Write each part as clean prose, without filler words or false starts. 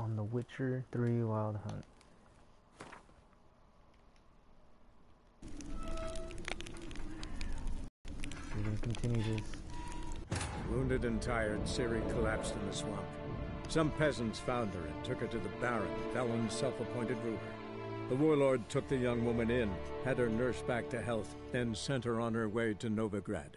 on the Witcher 3 Wild Hunt. We can continue this. Wounded and tired, Ciri collapsed in the swamp. Some peasants found her and took her to the Baron, Velen's self-appointed ruler. The warlord took the young woman in, had her nursed back to health, then sent her on her way to Novigrad.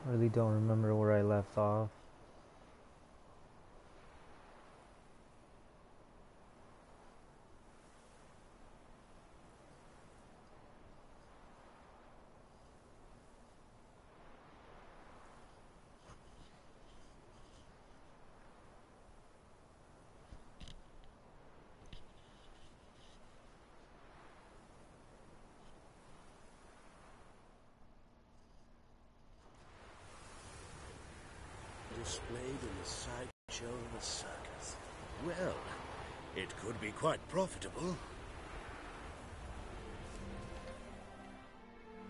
Really don't remember where I left off. Displayed in the sideshow of a circus. Well, it could be quite profitable.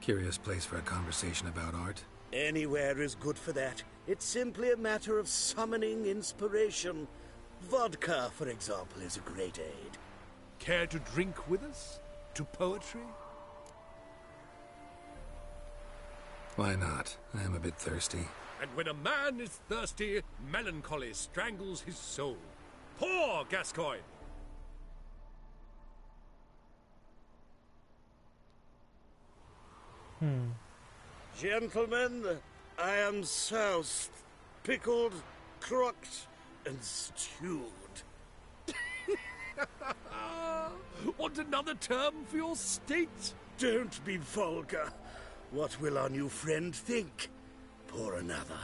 Curious place for a conversation about art. Anywhere is good for that. It's simply a matter of summoning inspiration. Vodka, for example, is a great aid. Care to drink with us? To poetry? Why not? I am a bit thirsty. And when a man is thirsty, melancholy strangles his soul. Pour, Gascoigne! Gentlemen, I am soused, pickled, crocked, and stewed. Want another term for your state? Don't be vulgar. What will our new friend think? Pour another.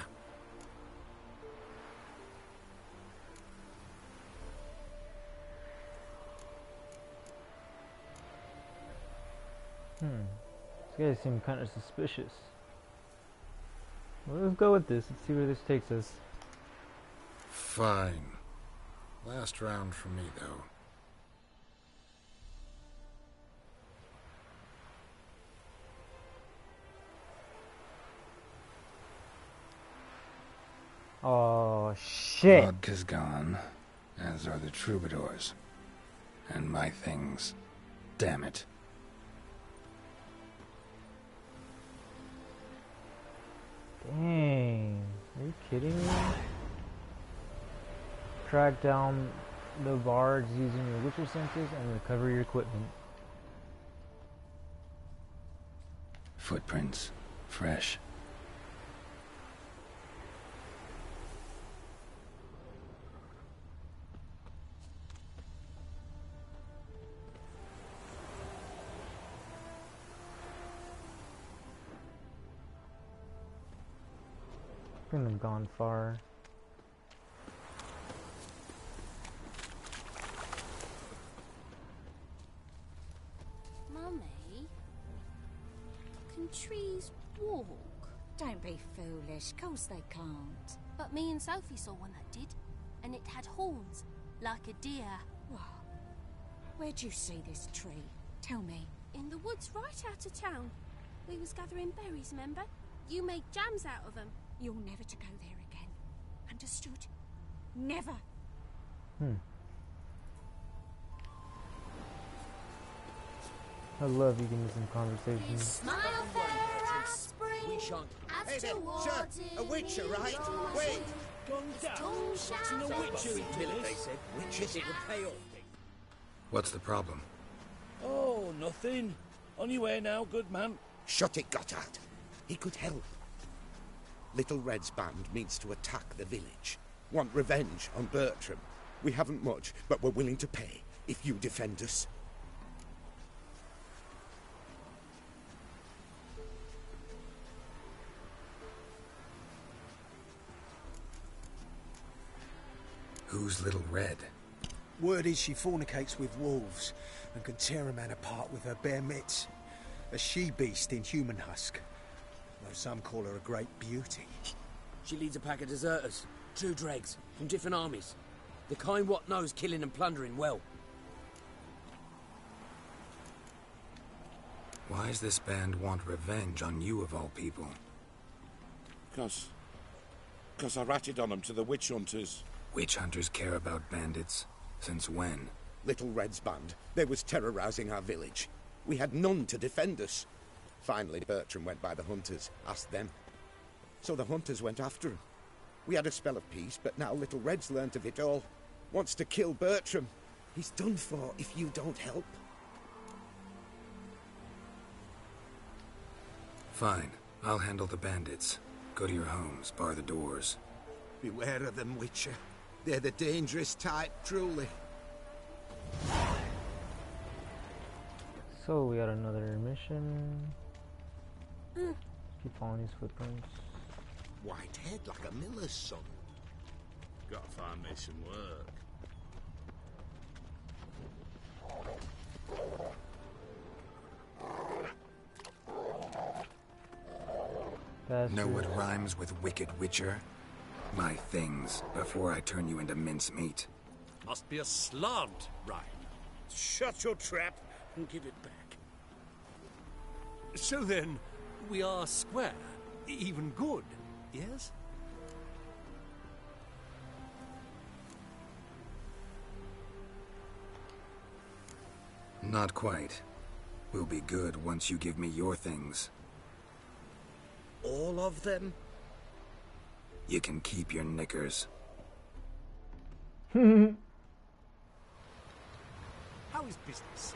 These guys seem kind of suspicious. Well, let's go with this. Let's see where this takes us. Fine. Last round for me, though. Oh, shit. Vodka's gone, as are the troubadours. And my things. Damn it. Dang. Are you kidding me? Track down the bards using your Witcher senses and recover your equipment. Footprints. Fresh. Couldn't have gone far. Mummy, can trees walk? Don't be foolish. Course they can't. But me and Sophie saw one that did, and it had horns, like a deer. What? Where'd you see this tree? Tell me. In the woods right out of town. We was gathering berries, remember? You made jams out of them. You're never to go there again. Understood? Never. I love you giving me some conversation. Smile fair as spring. Hey there, sir, a witcher, right? Wait! Gone down. Watching a witcher in Tillis. They said witches, it would pay off. What's the problem? Oh, nothing. On your way now, good man. Shut it, Gotthard. He could help. Little Red's band means to attack the village. Want revenge on Bertram. We haven't much, but we're willing to pay if you defend us. Who's Little Red? Word is she fornicates with wolves and can tear a man apart with her bare mitts. A she-beast in human husk, though some call her a great beauty. She leads a pack of deserters, true dregs, from different armies. The kind what knows killing and plundering well. Why's this band want revenge on you of all people? Because I ratted on them to the witch hunters. Witch hunters care about bandits. Since when? Little Red's band. They was terrorizing our village. We had none to defend us. Finally, Bertram went by the hunters, asked them. So the hunters went after him. We had a spell of peace, but now Little Red's learnt of it all. Wants to kill Bertram. He's done for if you don't help. Fine. I'll handle the bandits. Go to your homes, bar the doors. Beware of them, Witcher. They're the dangerous type, truly. So we got another mission. Keep following these footprints. White head like a miller's son. Gotta find me some work. Know what rhymes with wicked witcher? My things, before I turn you into mincemeat. Must be a slant rhyme. Shut your trap and give it back. So then, we are square, even good, yes? Not quite. We'll be good once you give me your things. All of them? You can keep your knickers. How is business?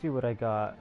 See what I got.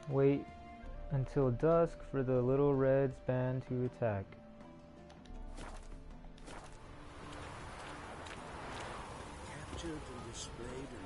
Wait until dusk for the Little Red's band to attack. Captured and displayed in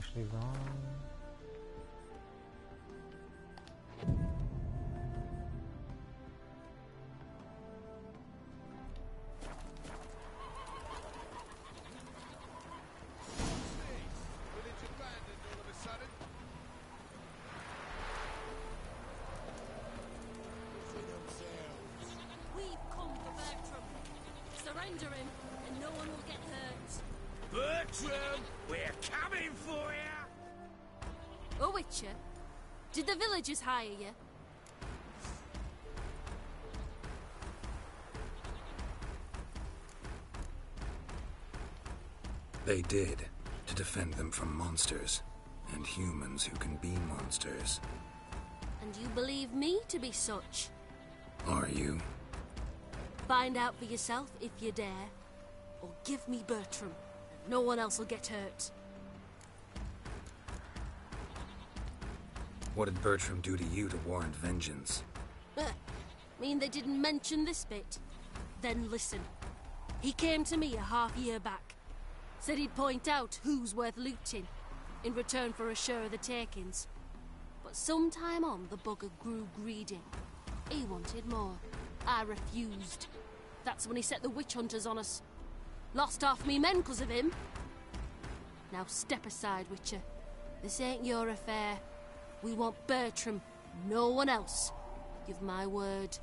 actually wrong. We've come for Bertram. Surrender him, and no one will get hurt. Bertram, we're coming for you! Oh, Witcher, did the villagers hire you? They did, to defend them from monsters, and humans who can be monsters. And you believe me to be such? Are you? Find out for yourself if you dare, or give me Bertram, and no one else will get hurt. What did Bertram do to you to warrant vengeance? Mean they didn't mention this bit? Then listen. He came to me a half-year back. Said he'd point out who's worth looting, in return for a share of the takings. But sometime on, the bugger grew greedy. He wanted more. I refused. That's when he set the witch hunters on us. Lost half me men 'cause of him. Now step aside, Witcher. This ain't your affair. We want Bertram, no one else. You've my word.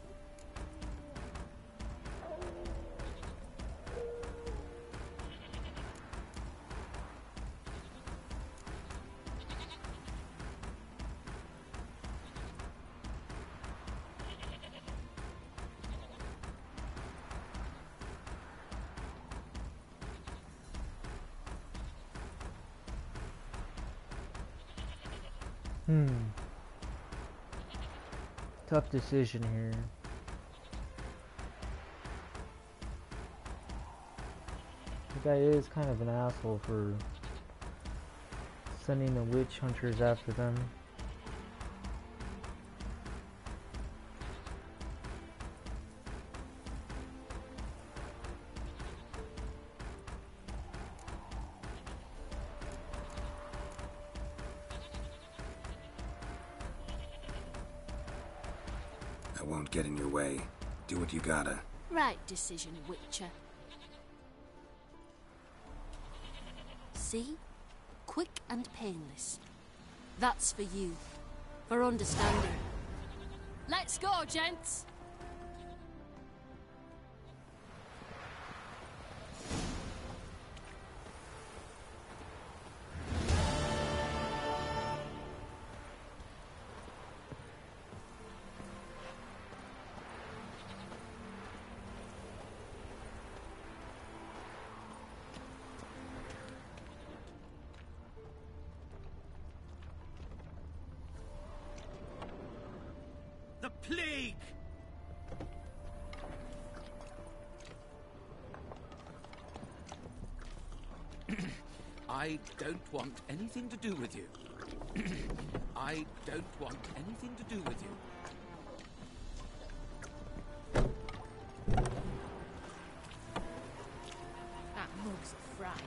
Tough decision here. The guy is kind of an asshole for sending the witch hunters after them. I won't get in your way. Do what you gotta. Right decision, Witcher. See? Quick and painless. That's for you. For understanding. Let's go, gents! The plague! I don't want anything to do with you. I don't want anything to do with you. That mug's a fright.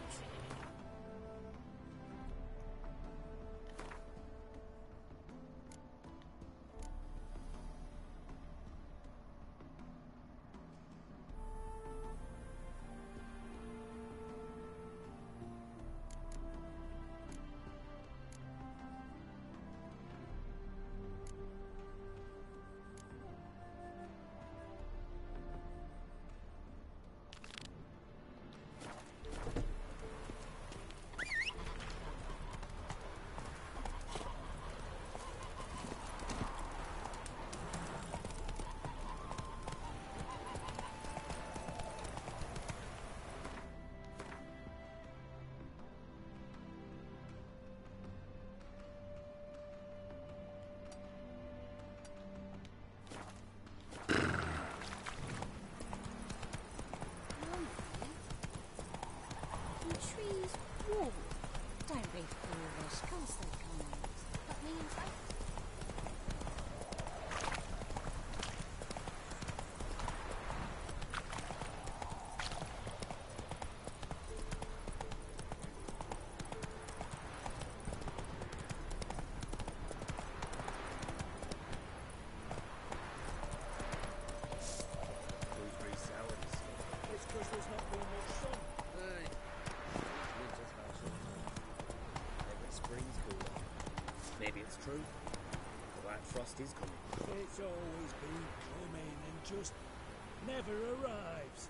Trees, walls. Don't be foolish. Constant comments. Put me in fact. harvest is coming. It's always been coming and just never arrives.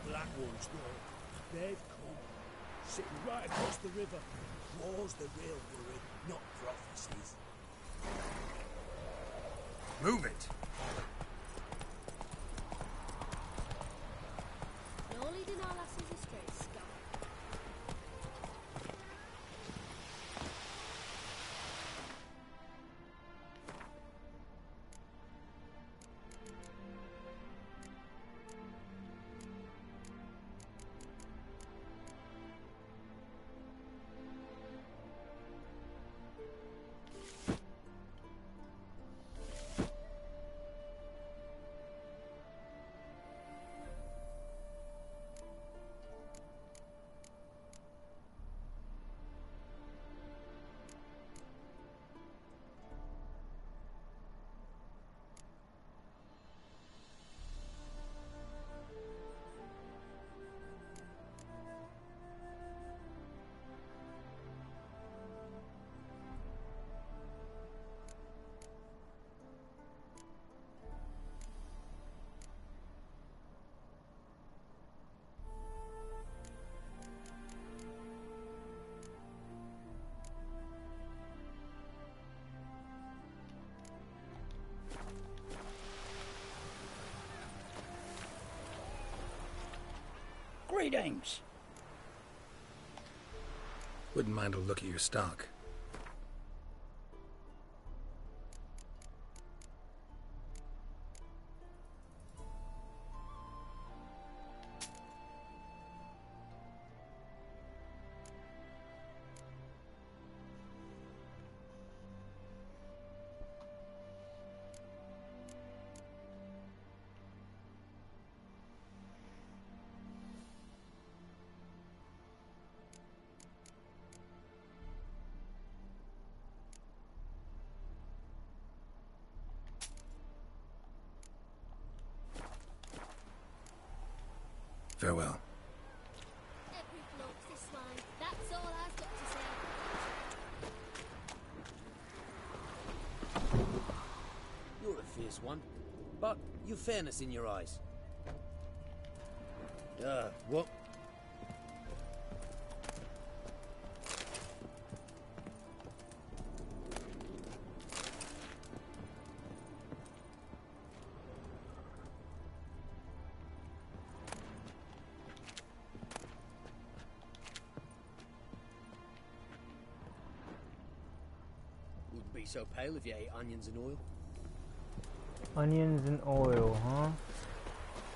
Black ones, though, they've come. Sitting right across the river. War's the real worry, not prophecies. Move it! No leading our lasses astray, Scum. Greetings. Wouldn't mind a look at your stock. Farewell. Every bloke's this line. That's all I've got to say. You're a fierce one, but you've fairness in your eyes. What? Wouldn't be so pale if you ate onions and oil. Onions and oil, huh?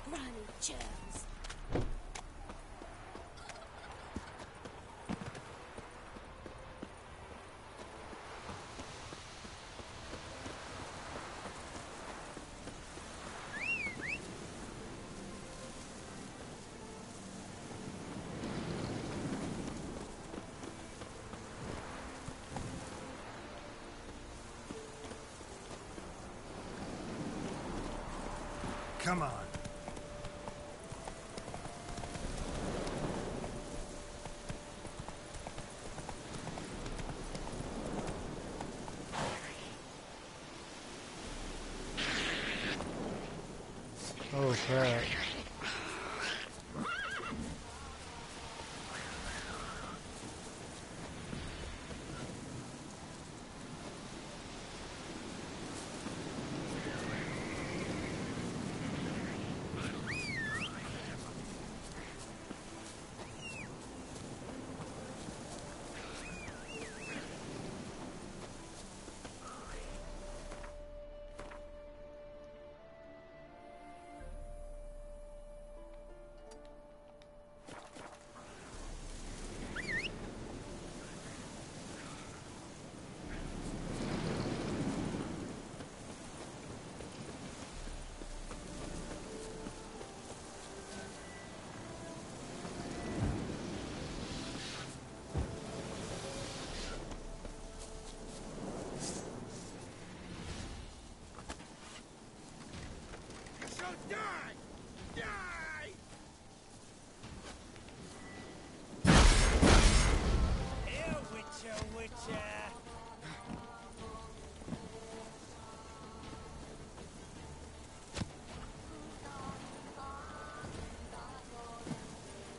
Granny germs. Come on. Oh crap.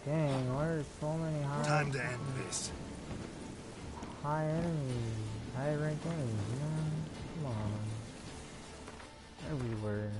Dang, why are there so many high... Time to end this. High enemies. High ranked enemies, man. Come on. Everywhere.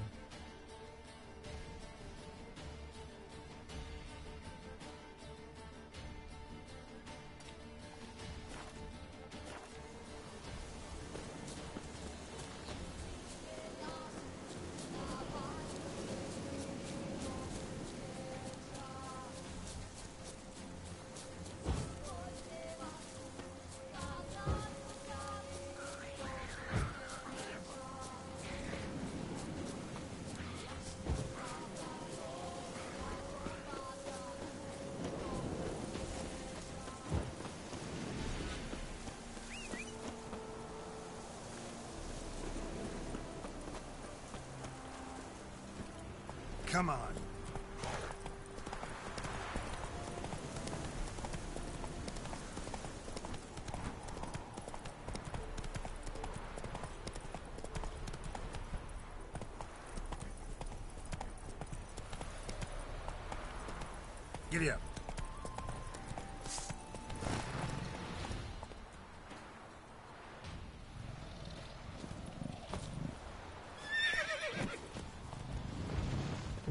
Come on. Giddy up.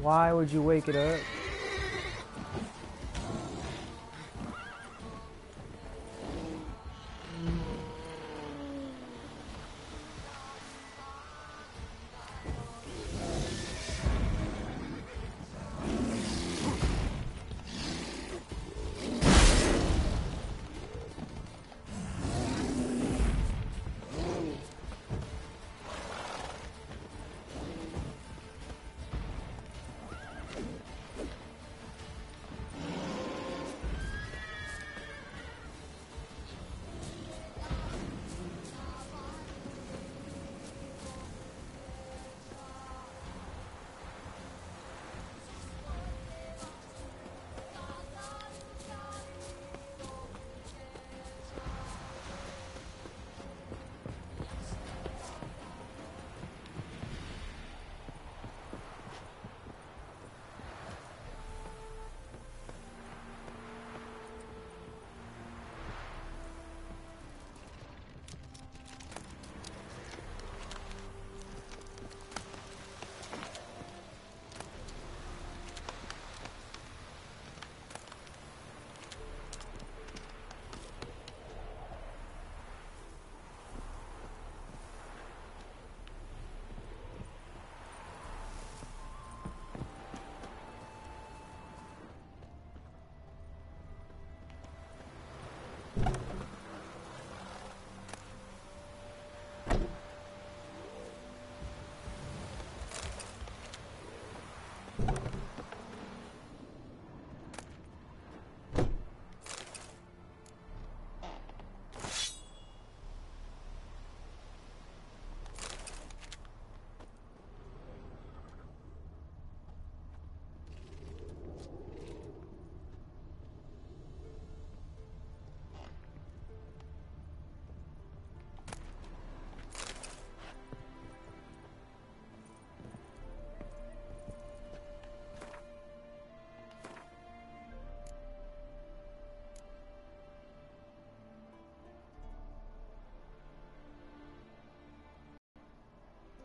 Why would you wake it up?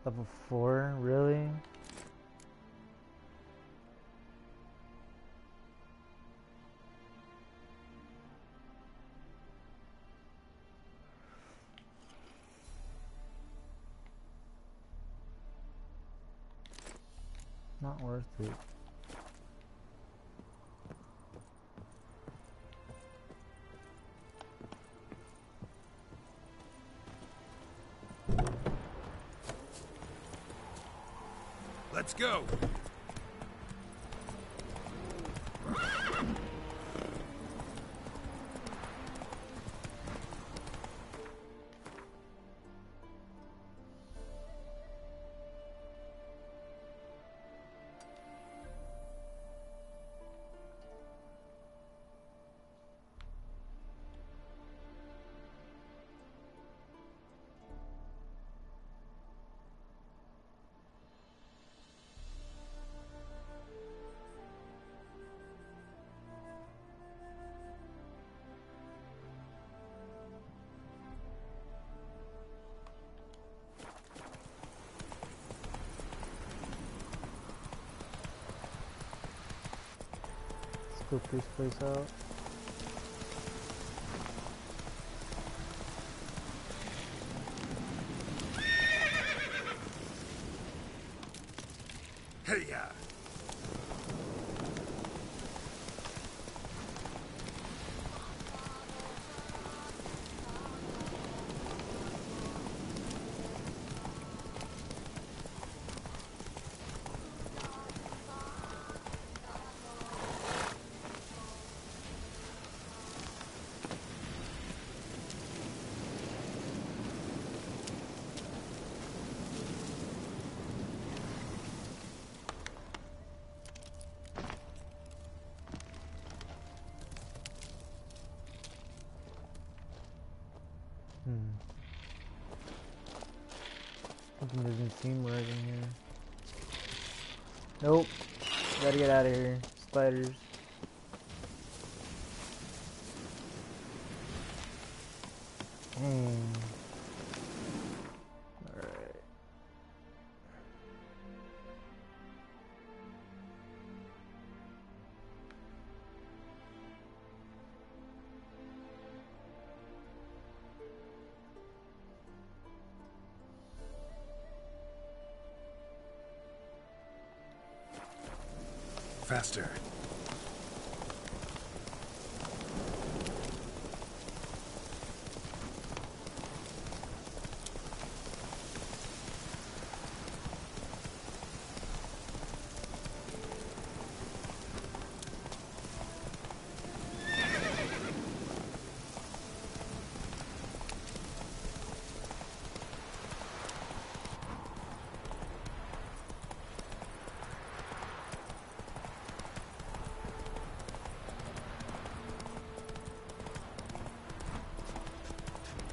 Level 4, really? Not worth it. Let's go! Scope this place out. Hey, yeah. Something doesn't seem right in here. Nope. Gotta get out of here. Spiders. Alright. Faster.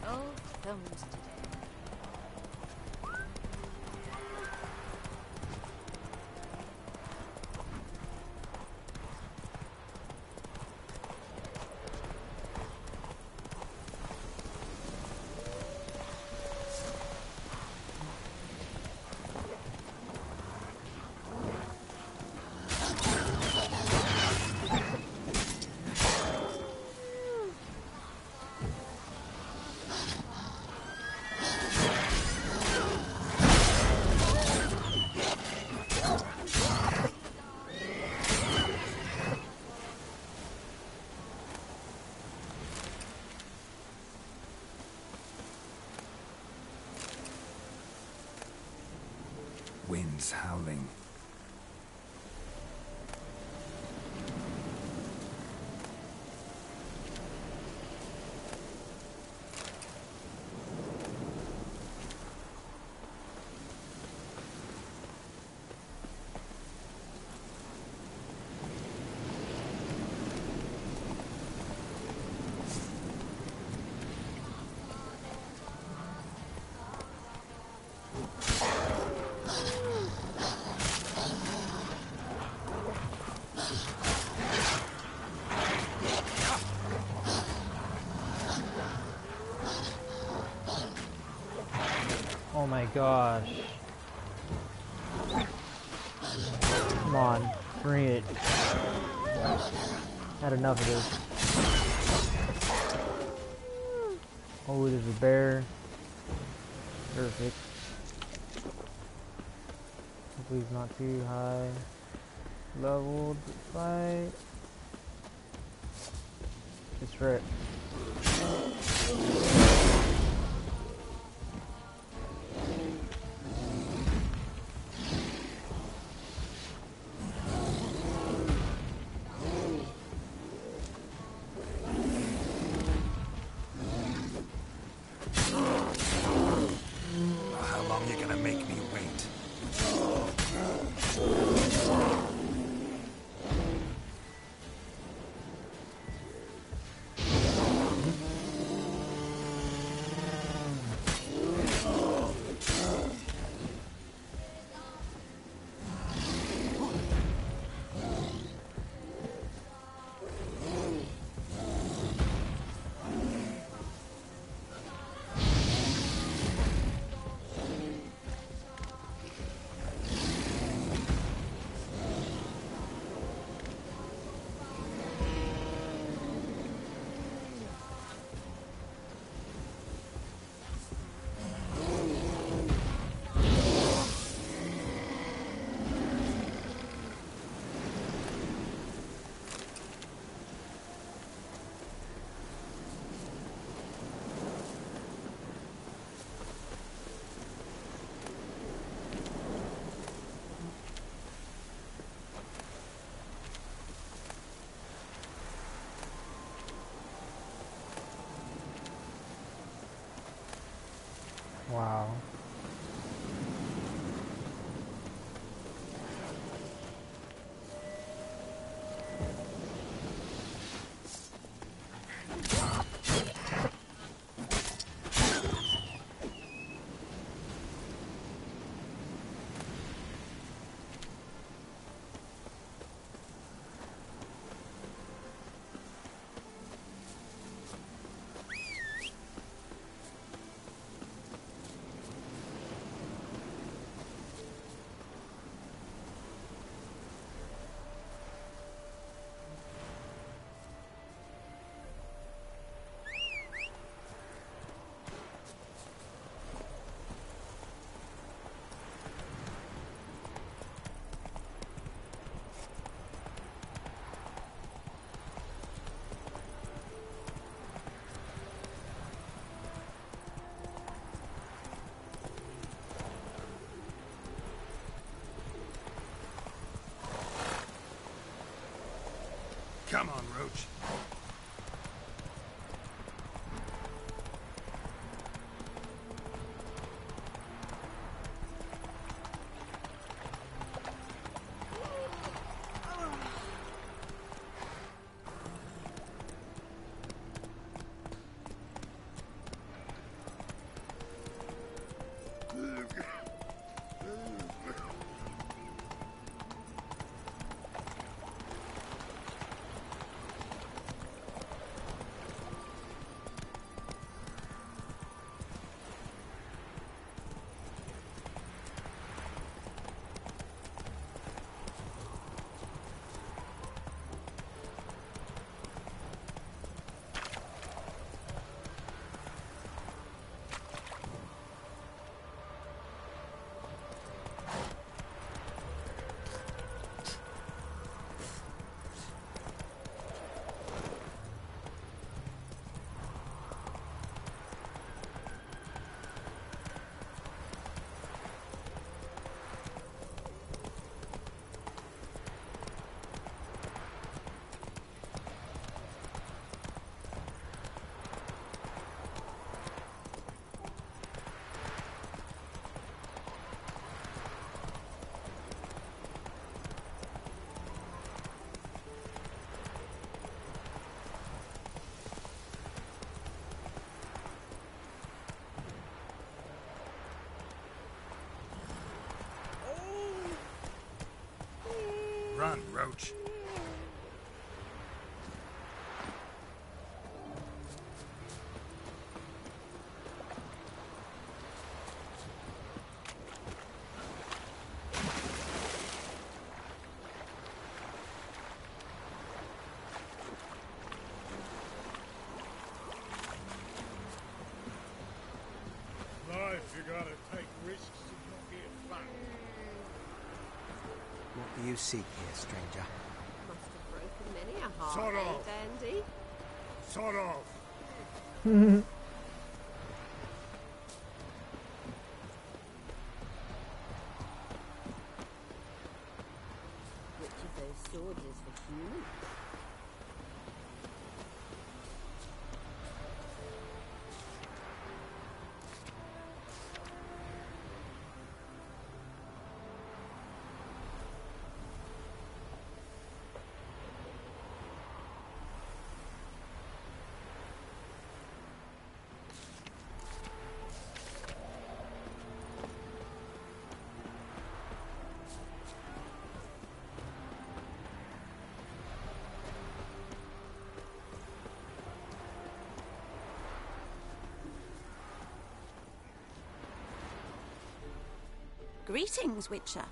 Old thumbs today. Winds howling. Oh my gosh. Come on, bring it. Had enough of this. Oh, there's a bear. Perfect. Hopefully he's not too high leveled to fight. Just right. How long you gonna make me wait? Wow. Come on, Roach. Run, Roach. Life, you gotta take risks and not get flat. What do you seek here, stranger? Must have broken many a heart, Sort of. Dandy? Sort of. Which of those swords is for humans? Greetings, Witcher.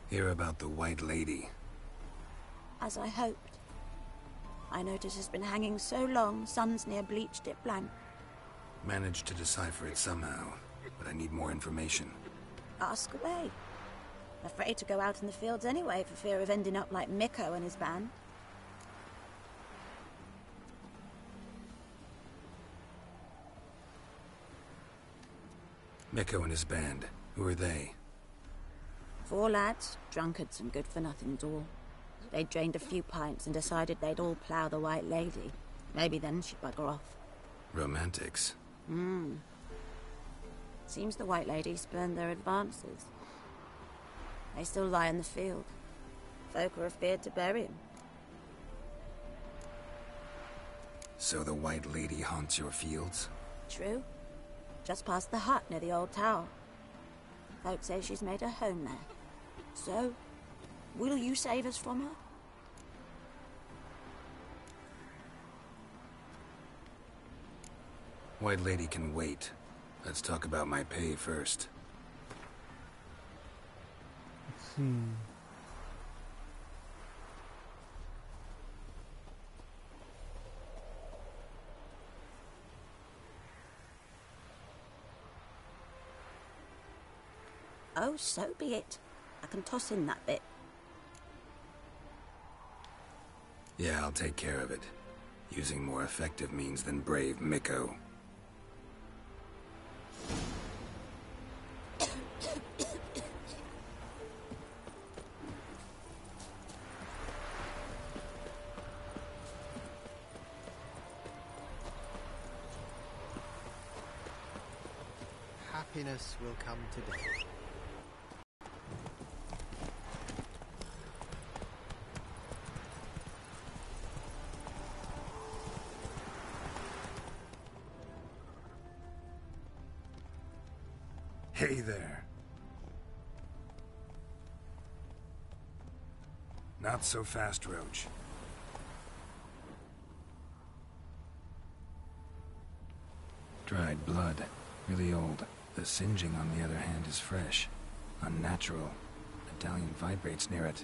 Hear about the White Lady. As I hoped. I notice it's been hanging so long, sun's near bleached it blank. Managed to decipher it somehow, but I need more information. Ask away. Afraid to go out in the fields anyway for fear of ending up like Mikko and his band. Mikko and his band. Who are they? 4 lads, drunkards and good-for-nothings all. They'd drained a few pints and decided they'd all plough the White Lady. Maybe then she'd bugger off. Romantics. Seems the White Lady spurned their advances. They still lie in the field. Folk are afeard to bury him. So the White Lady haunts your fields? True. Just past the hut near the old tower. Folk say she's made her home there. So, will you save us from her? White Lady can wait. Let's talk about my pay first. Let's see. Oh, so be it. I can toss in that bit. Yeah, I'll take care of it. Using more effective means than brave Miko. Happiness will come today. Hey there. Not so fast, Roach. Dried blood. Really old. The singeing, on the other hand, is fresh. Unnatural. Medallion vibrates near it.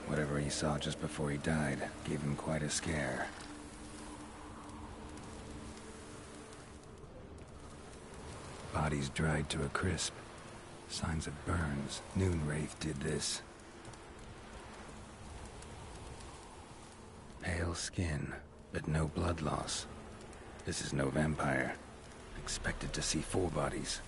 Whatever he saw just before he died gave him quite a scare. Bodies dried to a crisp. Signs of burns. Noonwraith did this. Pale skin, but no blood loss. This is no vampire. Expected to see 4 bodies.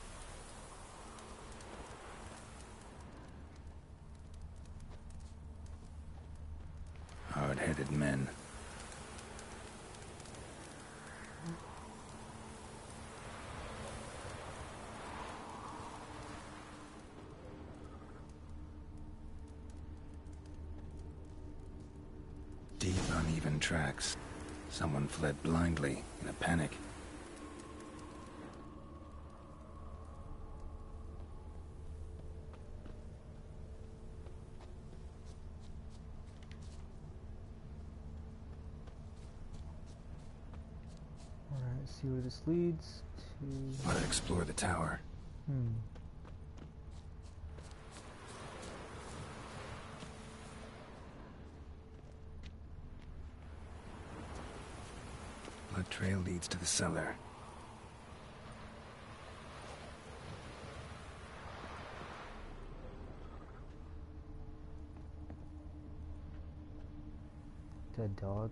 Hard-headed men. Deep, uneven tracks. Someone fled blindly, in a panic. Alright, see where this leads to... Want to explore the tower. Blood trail leads to the cellar. Dead dog.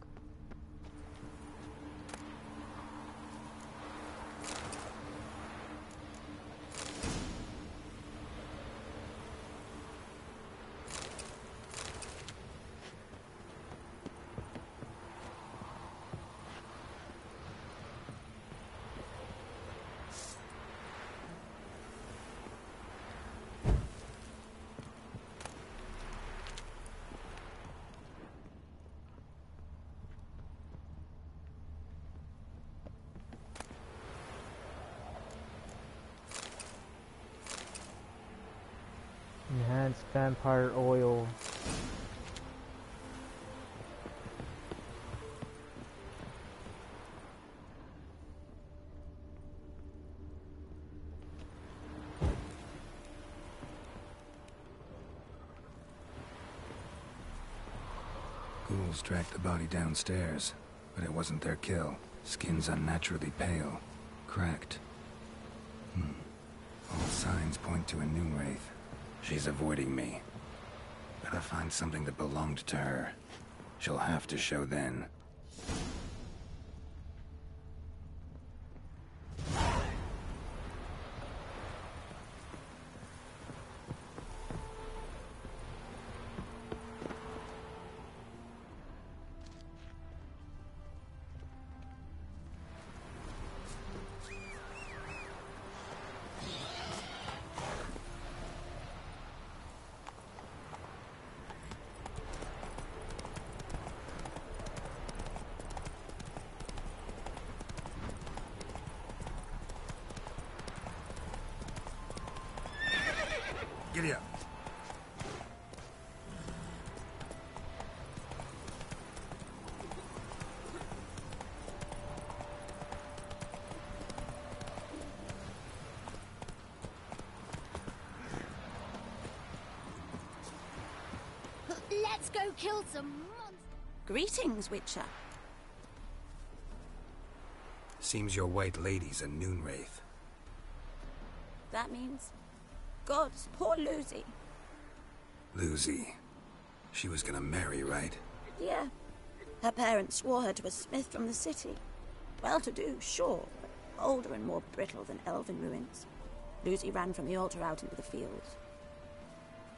Enhanced vampire oil. Ghouls dragged the body downstairs, but it wasn't their kill. Skin's unnaturally pale, cracked. All signs point to a Noonwraith. She's avoiding me. Gotta find something that belonged to her. She'll have to show then. Giddy up. Let's go kill some monsters. Greetings, Witcher. Seems your white lady's a noon wraith. That means... Gods, poor Lucy. Lucy. She was gonna marry, right? Yeah. Her parents swore her to a smith from the city. Well-to-do, sure, but older and more brittle than elven ruins. Lucy ran from the altar out into the fields,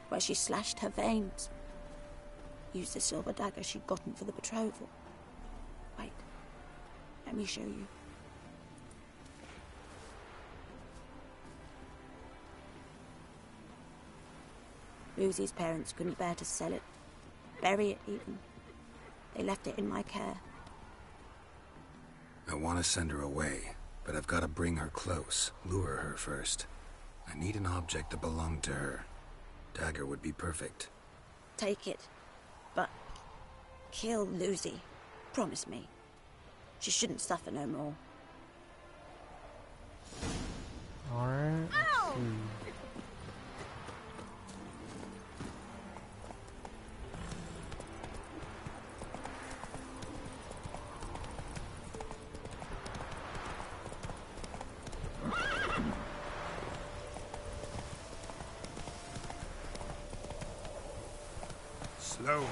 where she slashed her veins. Used the silver dagger she'd gotten for the betrothal. Wait, let me show you. Lucy's parents couldn't bear to sell it, bury it even. They left it in my care. I want to send her away, but I've got to bring her close, lure her first. I need an object that belonged to her. Dagger would be perfect. Take it, but kill Lucy. Promise me. She shouldn't suffer no more. Alright, let's see. Slow.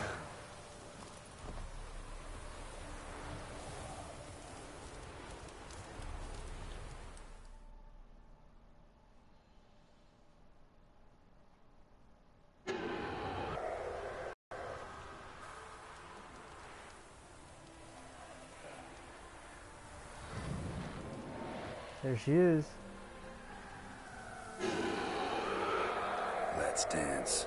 There she is. Let's dance.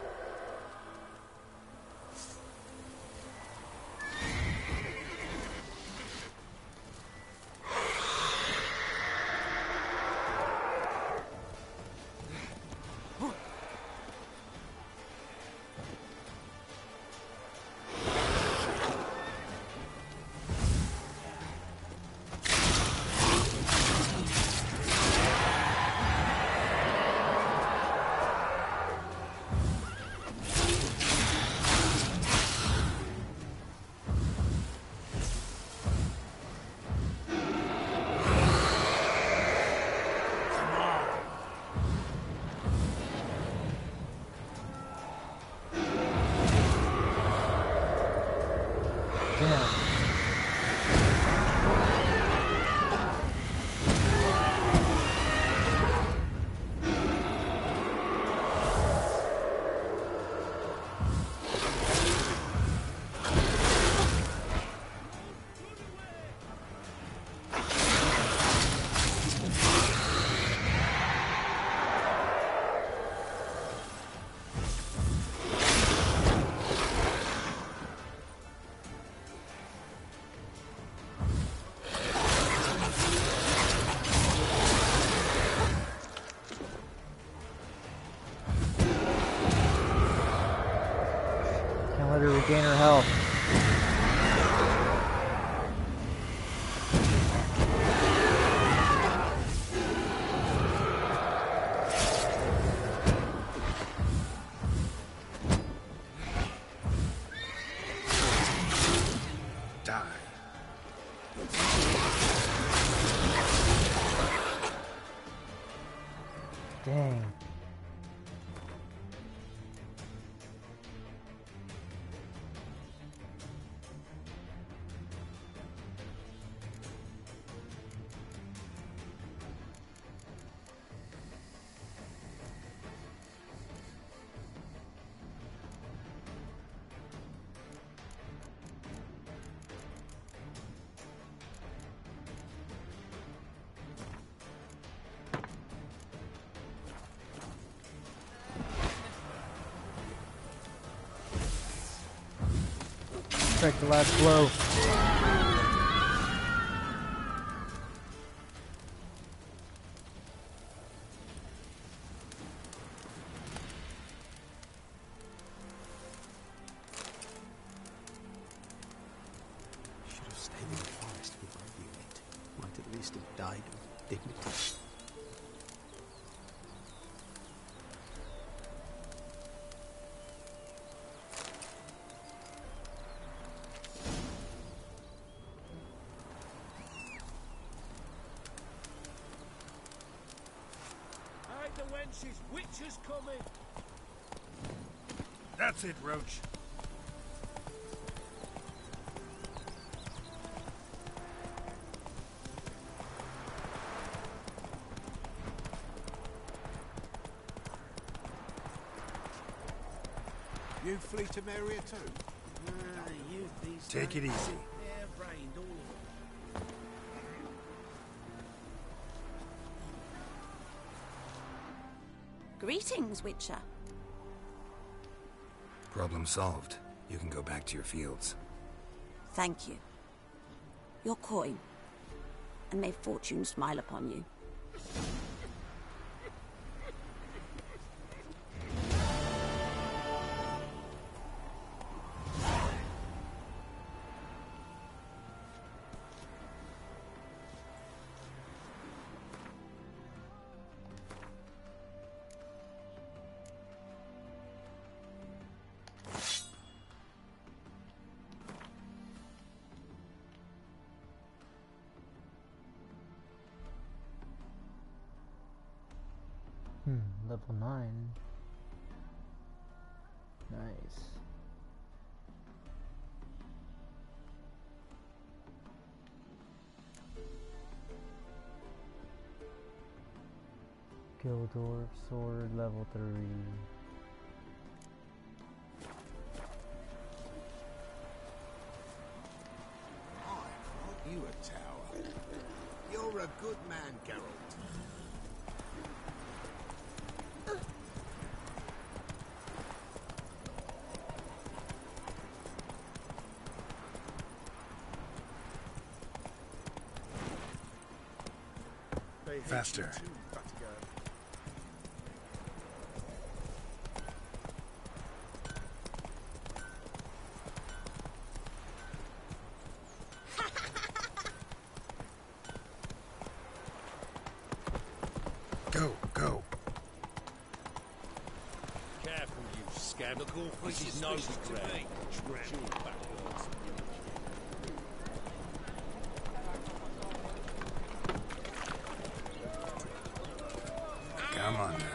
Let her regain her health. Die. Dang. Strike the last blow. dignity. Hide the wenches, witches coming! That's it, Roach. You flee to Maria too? Youth these Take it days. easy. Hair-brained, all of them. Greetings, Witcher. Problem solved. You can go back to your fields. Thank you. Your coin. And may fortune smile upon you. Level 9. Nice. Gildorf sword level 3. You a tower. You're a good man, Geralt. Faster. Go, go. Careful, you scab. Look all This is nose suspicious to grab. me. Trample backwards. Come on now.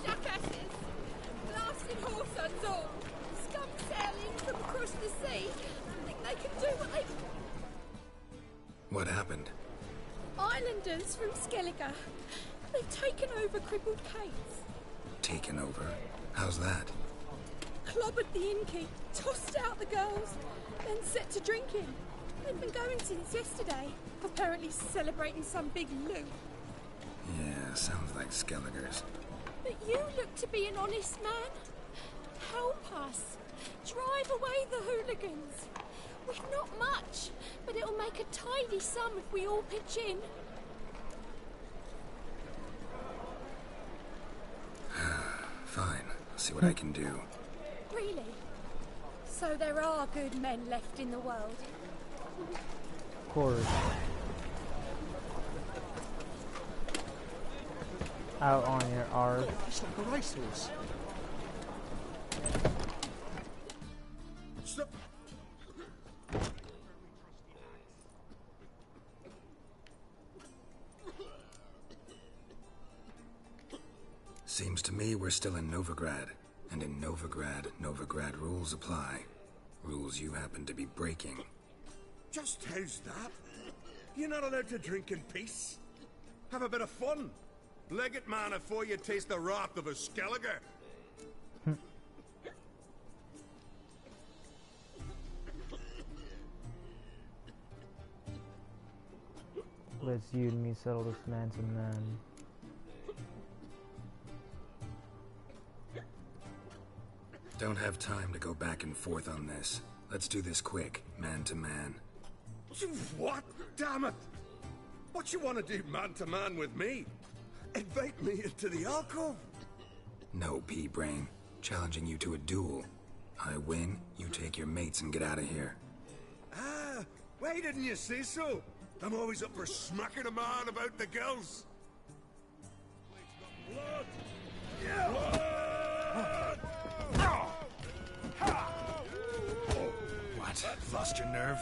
Jackasses! Blasted whoresons all! Scum sailing from across the sea! Think they can do what they... What happened? Islanders from Skellige. They've taken over crippled Kate's. Taken over? How's that? Clobbered the innkeep, tossed out the girls, then set to drinking. They've been going since yesterday, apparently celebrating some big loot. Yeah, sounds like Skelligers. But you look to be an honest man. Help us. Drive away the hooligans. We've not much, but it'll make a tidy sum if we all pitch in. Fine, I'll see what I can do. Really? So there are good men left in the world. Of course. Out on your arse. It's like a racehorse. Stop. Seems to me we're still in Novigrad. And in Novigrad rules apply. Rules you happen to be breaking. Just how's that? You're not allowed to drink in peace. Have a bit of fun. Leg it, man, before you taste the wrath of a Skellige. Let's you and me settle this man to man. Don't have time to go back and forth on this. Let's do this quick, man to man. What? Damn it! What you want to do man to man with me? Invite me into the alcove? No, pea-brain. Challenging you to a duel. I win, you take your mates and get out of here. Ah, why didn't you say so? I'm always up for smacking a man about the girls. Blood! Yeah! What? Lost your nerve?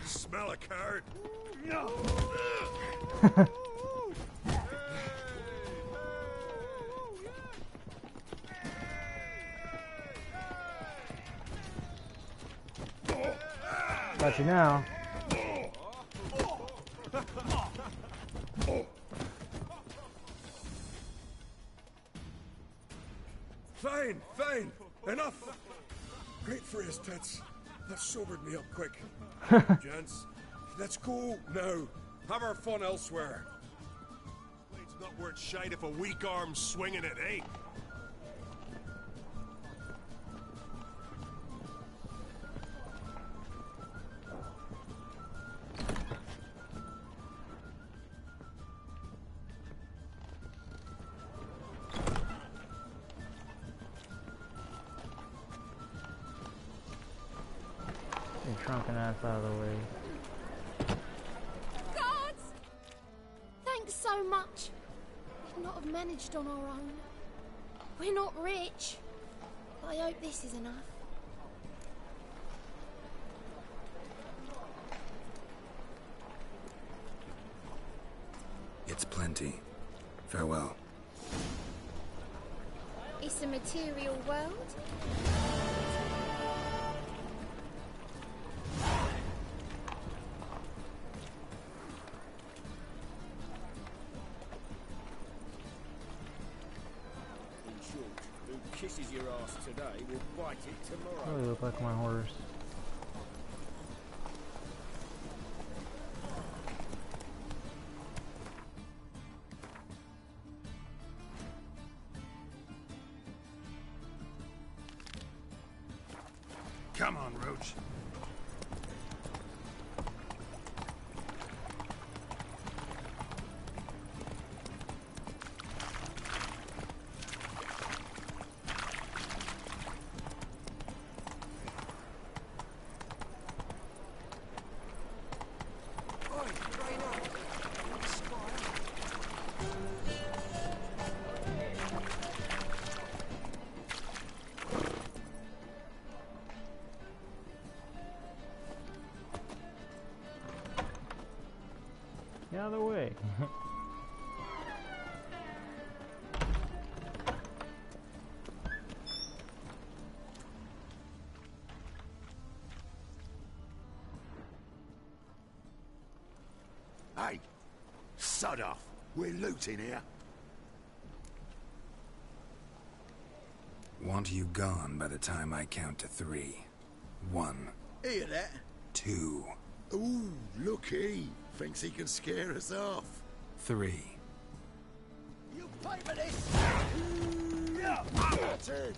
Smell a card. No. Got you now. Fine, fine. Enough. Great for his tits. That sobered me up quick. Gents, let's go now. Have our fun elsewhere. It's not worth shite if a weak arm's swinging it, eh? Your drunken ass out of the way. Guards! Thanks so much. We'd not have managed on our own. We're not rich. But I hope this is enough. It's plenty. Farewell. It's a material world. Kisses your ass today will bite it tomorrow. Really look like my horse. Come on, Roach. Get out of the way. Hey, sod off. We're looting here. Want you gone by the time I count to 3. 1. Hear that? 2. Ooh, looky. Thinks he can scare us off. 3. You pay for this! Yeah. That's it.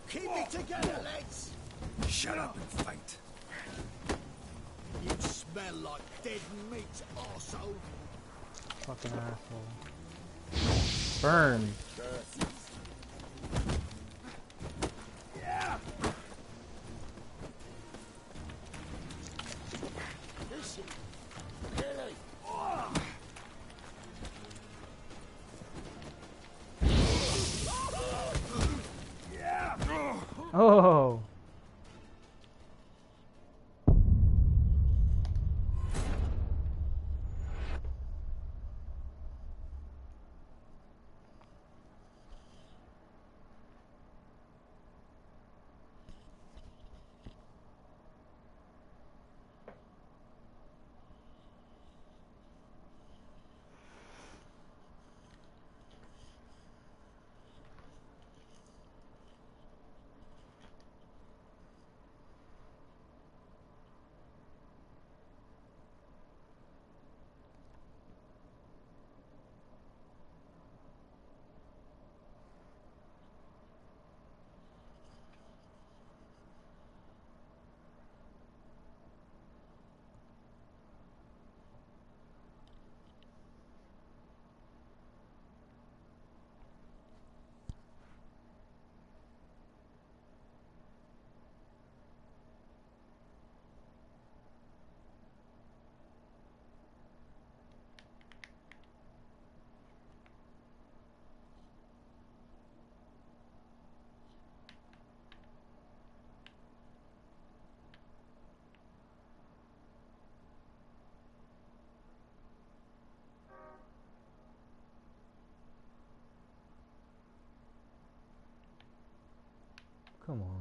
Keep it together, lads! Shut up and fight. You smell like dead meat, arsehole. Fucking asshole. Burn. Oh. Come on.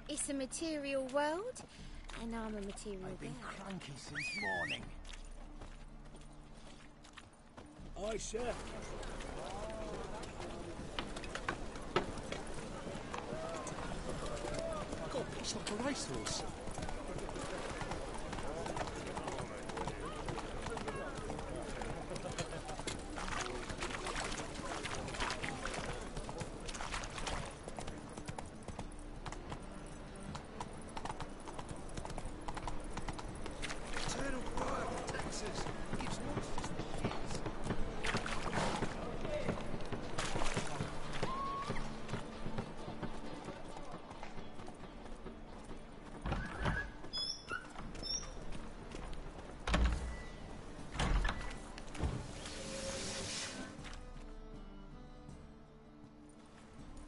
It's a material world, and I'm a material I've been girl. cranky since morning. Aye, sir. God, it's like a racehorse.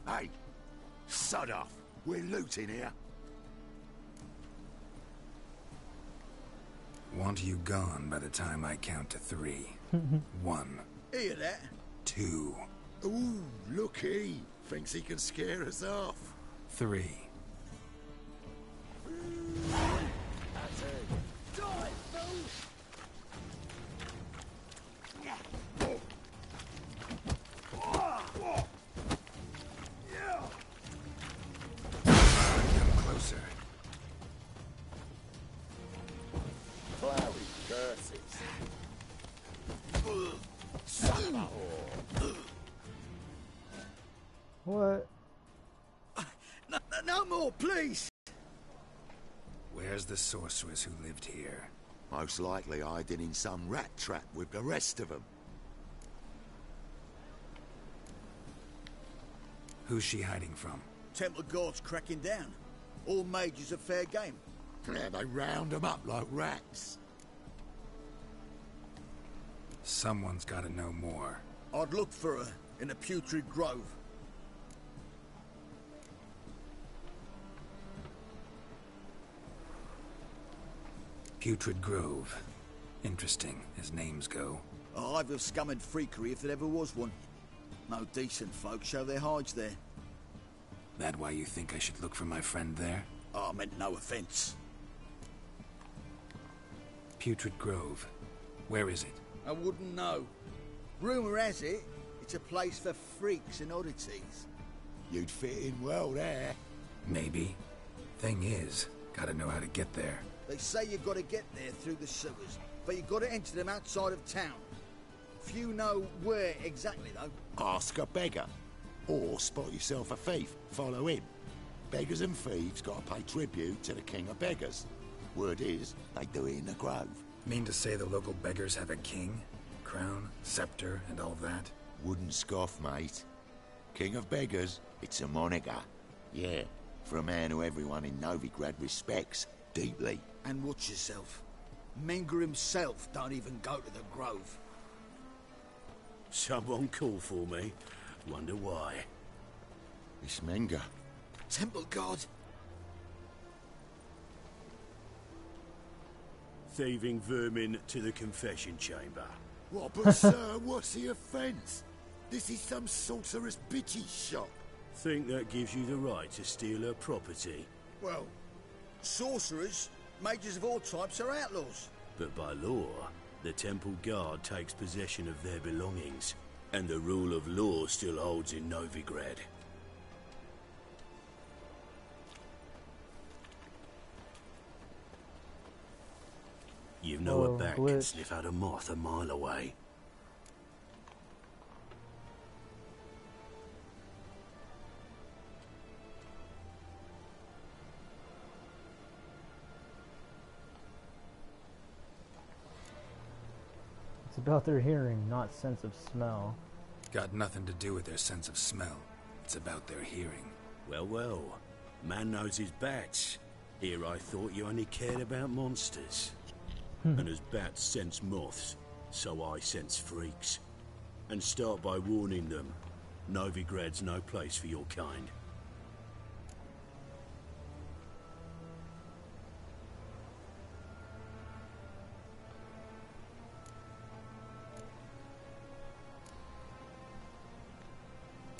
Hey, sod off. We're looting here. Want you gone by the time I count to 3. 1. Hear that? 2. Ooh, look he. Thinks he can scare us off. 3. What? No more, please! Where's the sorceress who lived here? Most likely hiding in some rat trap with the rest of them. Who's she hiding from? Temple Guard's cracking down. All mages are fair game. Yeah, they round them up like rats. Someone's gotta know more. I'd look for her in the Putrid Grove. Putrid Grove. Interesting, as names go. A hive of scum and freakery if there ever was one. No decent folk show their hides there. That why you think I should look for my friend there? Oh, I meant no offense. Putrid Grove. Where is it? I wouldn't know. Rumour has it, It's a place for freaks and oddities. You'd fit in well there. Maybe. Thing is, gotta know how to get there. They say you've got to get there through the sewers, but you've got to enter them outside of town. Few know where exactly, though. Ask a beggar. Or spot yourself a thief. Follow him. Beggars and thieves got to pay tribute to the king of beggars. Word is, they do it in the grove. Mean to say the local beggars have a king? Crown, scepter, and all that? Wouldn't scoff, mate. King of beggars, it's a moniker. Yeah, for a man who everyone in Novigrad respects deeply. And watch yourself. Menger himself don't even go to the grove. Someone call for me. Wonder why. It's Menger. Temple God. Thieving vermin to the confession chamber. What, but sir, what's the offence? This is some sorcerer's bitchy shop. Think that gives you the right to steal her property? Well, sorcerers, mages of all types are outlaws. But by law, the temple guard takes possession of their belongings, and the rule of law still holds in Novigrad. You know a bat can sniff out a moth a mile away. It's about their hearing, not sense of smell. Got nothing to do with their sense of smell. It's about their hearing. Well, well. Man knows his bats. Here I thought you only cared about monsters. And as bats sense moths, so I sense freaks. And start by warning them, Novigrad's no place for your kind.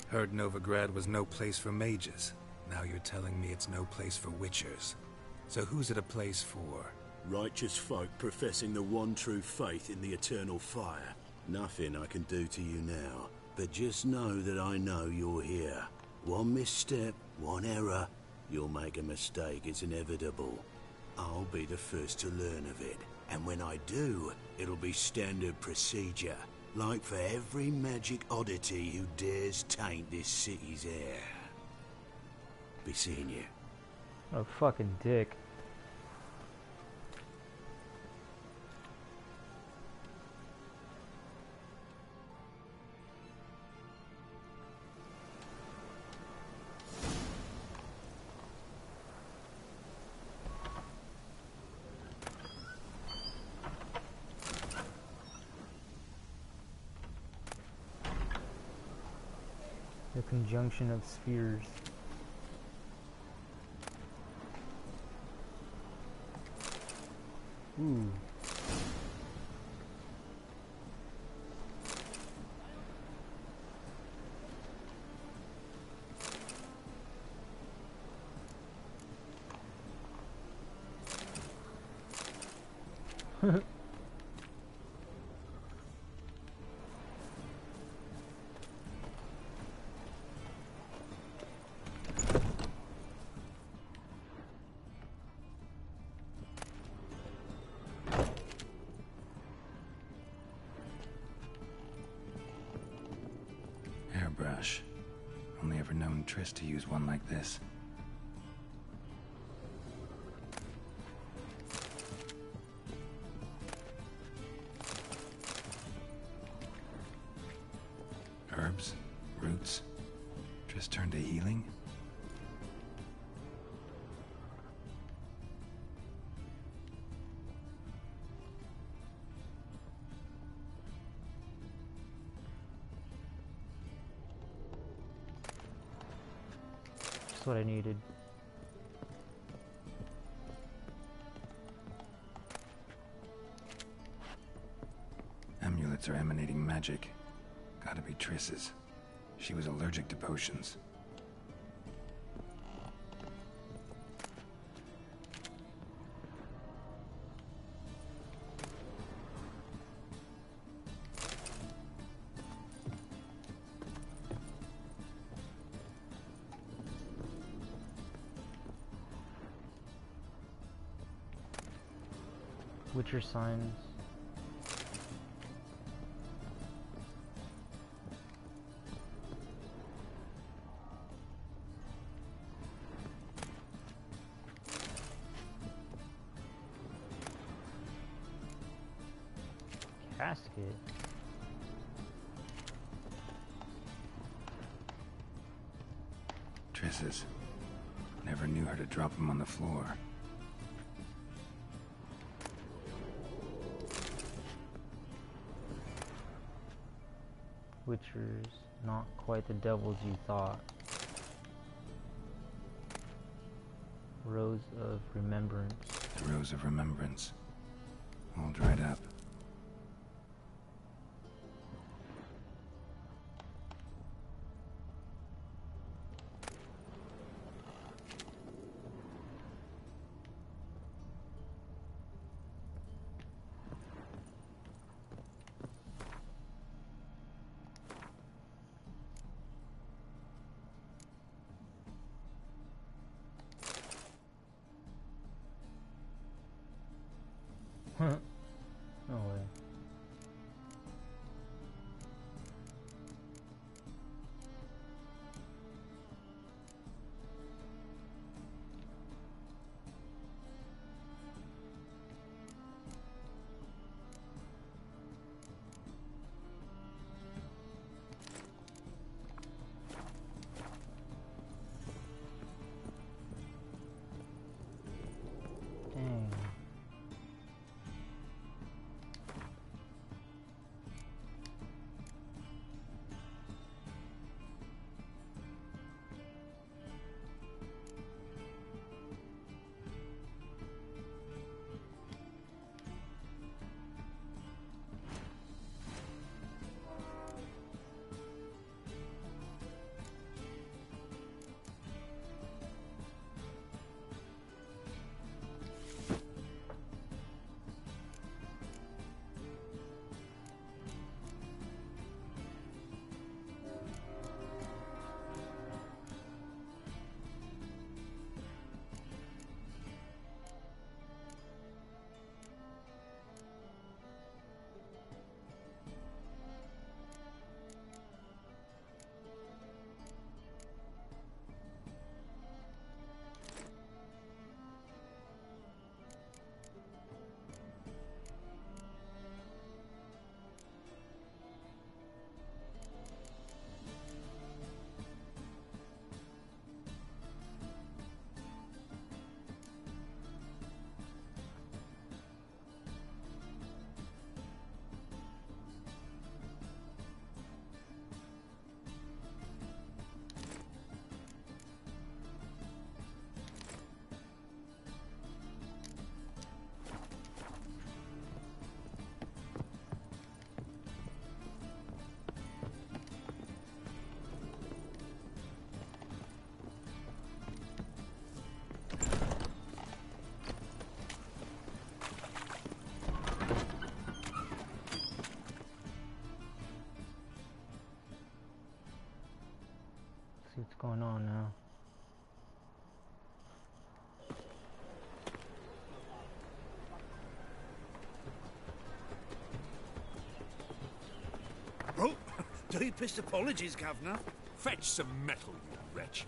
Heard Novigrad was no place for mages. Now you're telling me it's no place for witchers. So who's it a place for? Righteous folk professing the one true faith in the eternal fire. Nothing I can do to you now, but just know that I know you're here. One misstep, one error, you'll make a mistake, it's inevitable. I'll be the first to learn of it, and when I do, it'll be standard procedure, like for every magic oddity who dares taint this city's air. Be seeing you. What a fucking dick. The conjunction of spheres. Ooh. Airbrush. Only ever known Triss to use one like this. Herbs? Roots? Triss turned to healing? Just what I needed. Amulets are emanating magic. Gotta be Triss's. She was allergic to potions. Witcher signs. Casket. Triss's. Never knew her to drop him on the floor. Witcher's not quite the devils you thought. Rose of Remembrance. The Rose of Remembrance. All dried up. No way. Dang. See what's going on now. Oh, deepest apologies, Governor. Fetch some metal, you wretch.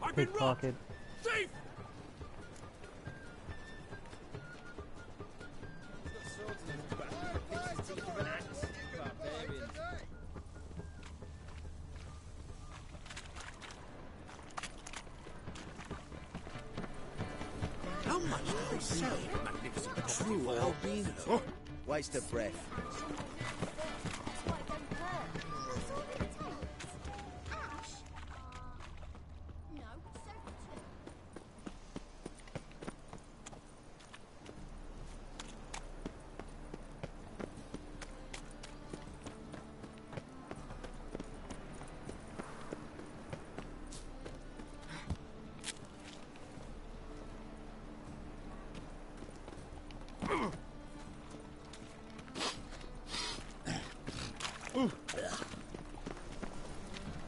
I've been robbed! Pickpocket. Thief! How much do they sell? Magnificent. A true albino. Oh, waste of breath.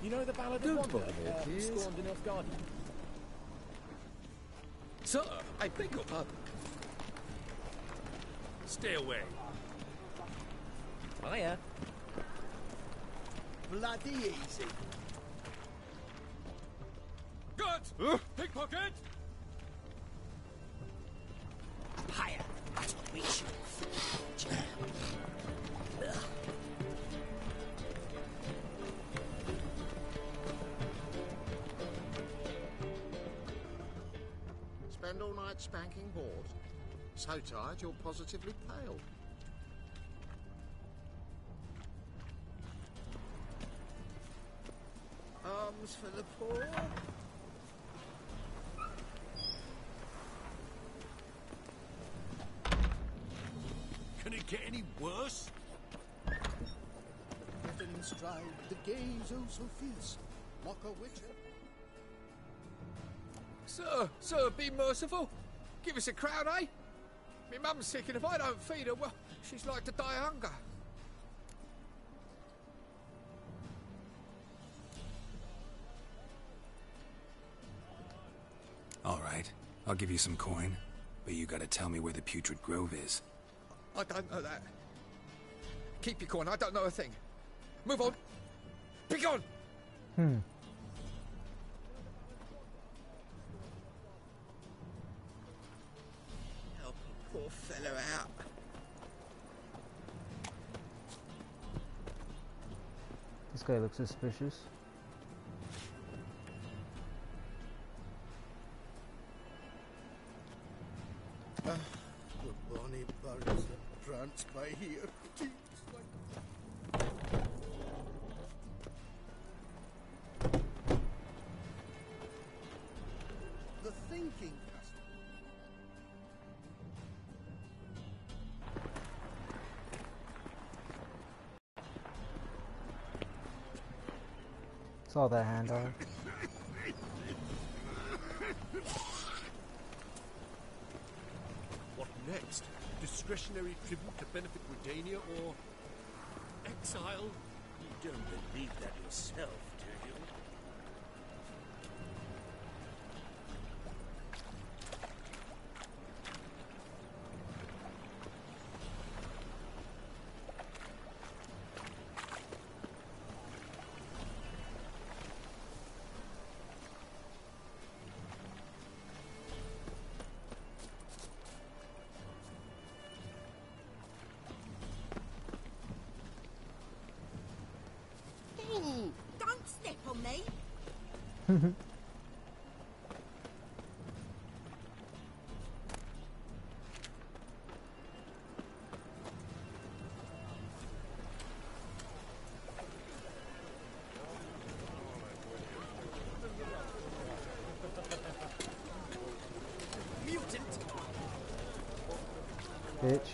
You know the Ballad of Wanda, scorned in Nilfgaard? Sir, I beg your pardon. Stay away. Hiya. Bloody easy. Good! Pickpocket! Higher. That's what we should. Spend all night spanking whores? So tired you're positively pale. Arms for the poor. Can it get any worse? Written in stride, the gaze oh so fierce, mock a witcher. Sir, be merciful. Give us a crown, eh? My mum's sick, and if I don't feed her, well, she's like to die of hunger. All right, I'll give you some coin, but you gotta tell me where the Putrid Grove is. I don't know that. Keep your coin, I don't know a thing. Move on. Be gone! Help a poor fellow out. This guy looks suspicious. The bonny birds that prance by here. The thinking custom. Saw that hand on. What next? Discretionary tribute to benefit Redania or exile? You don't believe that yourself, do you? Ooh, don't step on me. Mutant! Bitch.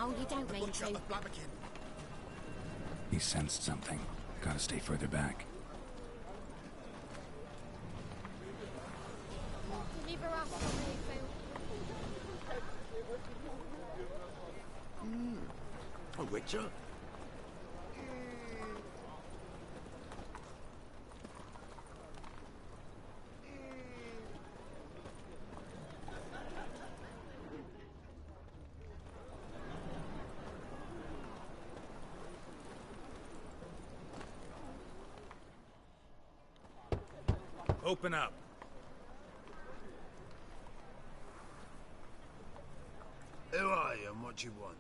Oh, you don't mean to. He sensed something. Gotta stay further back. Deliver us from here, Phil. A witcher? Open up. Who are you and what do you want?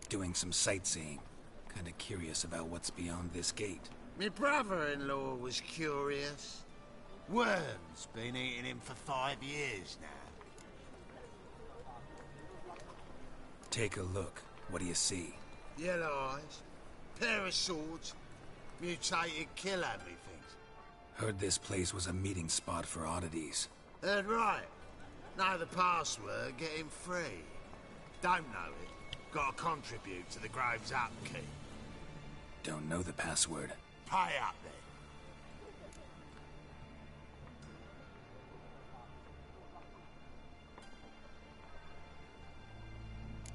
Doing some sightseeing. Kinda curious about what's beyond this gate. My brother-in-law was curious. Worms been eating him for 5 years now. Take a look. What do you see? Yellow eyes, Pair of swords, mutated killer, methinks. Heard this place was a meeting spot for oddities. Heard right. Know the password, get him free. Don't know it, gotta contribute to the Grave's upkeep. Don't know the password. Pay up then.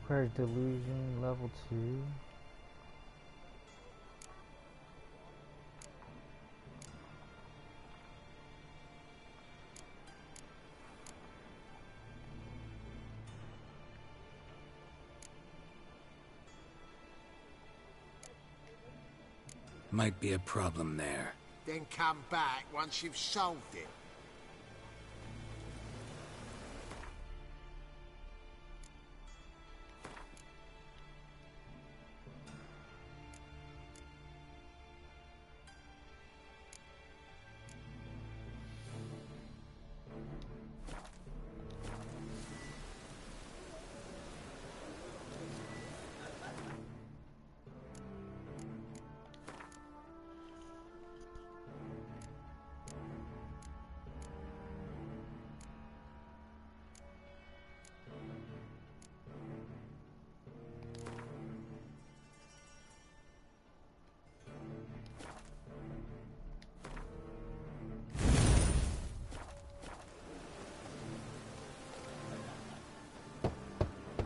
Where's delusion level 2? Might be a problem there. Then come back once you've solved it.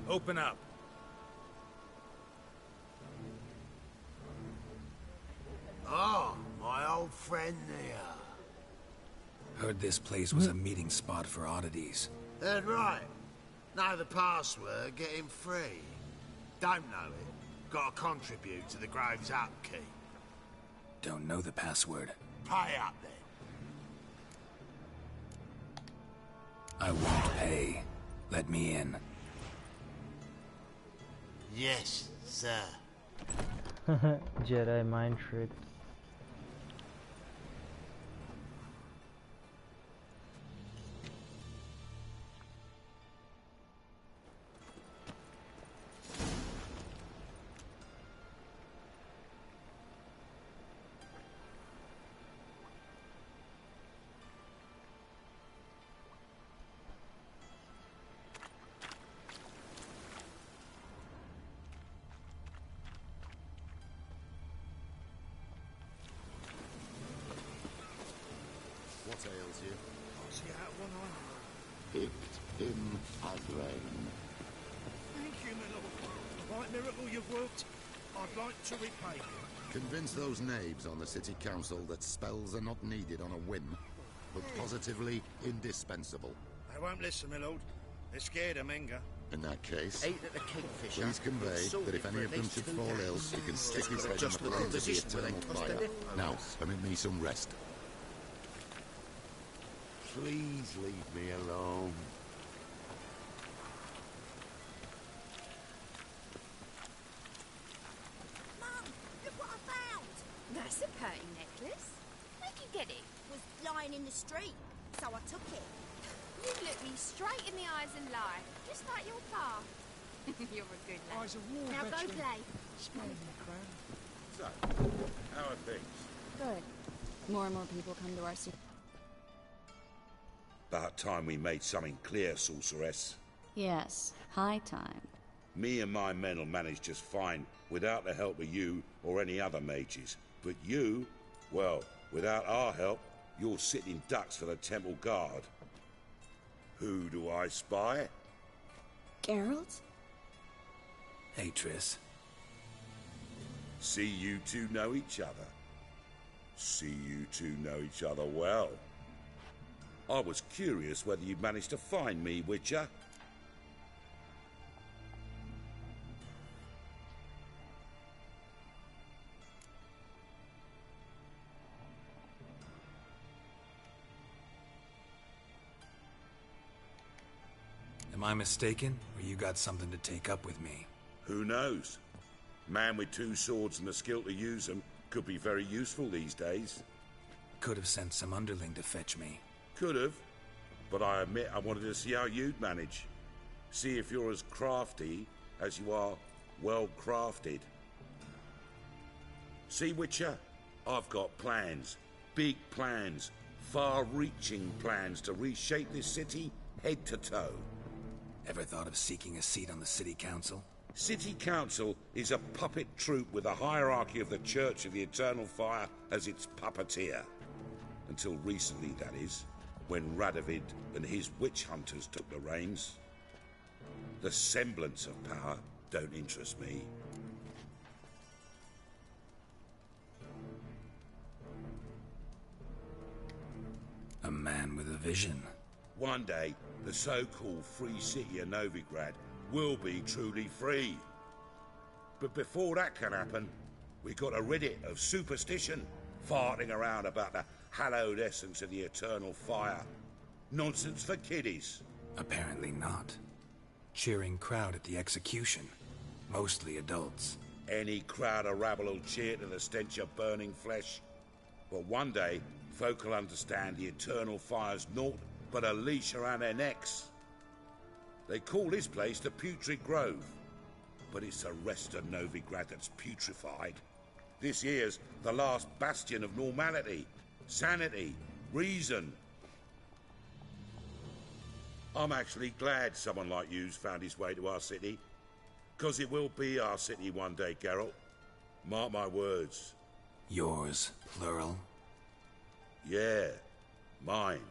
Open up. Oh, my old friend there. Heard this place was a meeting spot for oddities. Heard right. Know the password, get him free. Don't know it, gotta contribute to the Grave's upkeep. Don't know the password. Pay up then. I won't pay. Let me in. Yes, sir. Jedi mind trick. What ails you? I'll see out one eye. Picked him at rain. Thank you, my lord. Right miracle you've worked. I'd like to repay you. Convince those knaves on the city council that spells are not needed on a whim, but positively indispensable. They won't listen, my lord. They're scared of Menga. In that case, Ate at the Kingfisher. please convey that if any of them should fall ill, he can stick his head in the Just look at flames of the position where they eternal tossed fire. their Now, permit me some rest. Please leave me alone. Mum, look what I found! That's a pretty necklace. Where'd you get it? It was lying in the street, so I took it. You look me straight in the eyes and lie, just like your pa. You're a good lad. Eyes of war, Now go veteran. play. Spare me, Crown. So, how are things? Good. More and more people come to our city. About time we made something clear, sorceress. Yes, high time. Me and my men will manage just fine without the help of you or any other mages. But you, well, without our help, you're sitting ducks for the Temple Guard. Who do I spy? Geralt? Hey, Triss. See you two know each other. See you two know each other well. I was curious whether you'd managed to find me, Witcher. Am I mistaken, or you got something to take up with me? Who knows? Man with two swords and the skill to use them could be very useful these days. Could have sent some underling to fetch me. Could have, but I admit I wanted to see how you'd manage. See if you're as crafty as you are well crafted. See, Witcher? I've got plans. Big plans. Far-reaching plans to reshape this city head to toe. Ever thought of seeking a seat on the city council? City Council is a puppet troupe with a hierarchy of the Church of the Eternal Fire as its puppeteer. Until recently, that is, when Radovid and his witch hunters took the reins. The semblance of power don't interest me. A man with a vision. One day, the so-called free city of Novigrad will be truly free. But before that can happen, we got to rid it of superstition, farting around about the hallowed essence of the eternal fire. Nonsense for kiddies. Apparently not. Cheering crowd at the execution. Mostly adults. Any crowd of rabble will cheer to the stench of burning flesh. But one day, folk will understand the eternal fire's naught but a leash around their necks. They call this place the Putrid Grove, but it's the rest of Novigrad that's putrefied. This here's the last bastion of normality, sanity, reason. I'm actually glad someone like you's found his way to our city, 'cause it will be our city one day, Geralt. Mark my words. Yours, plural? Yeah, mine.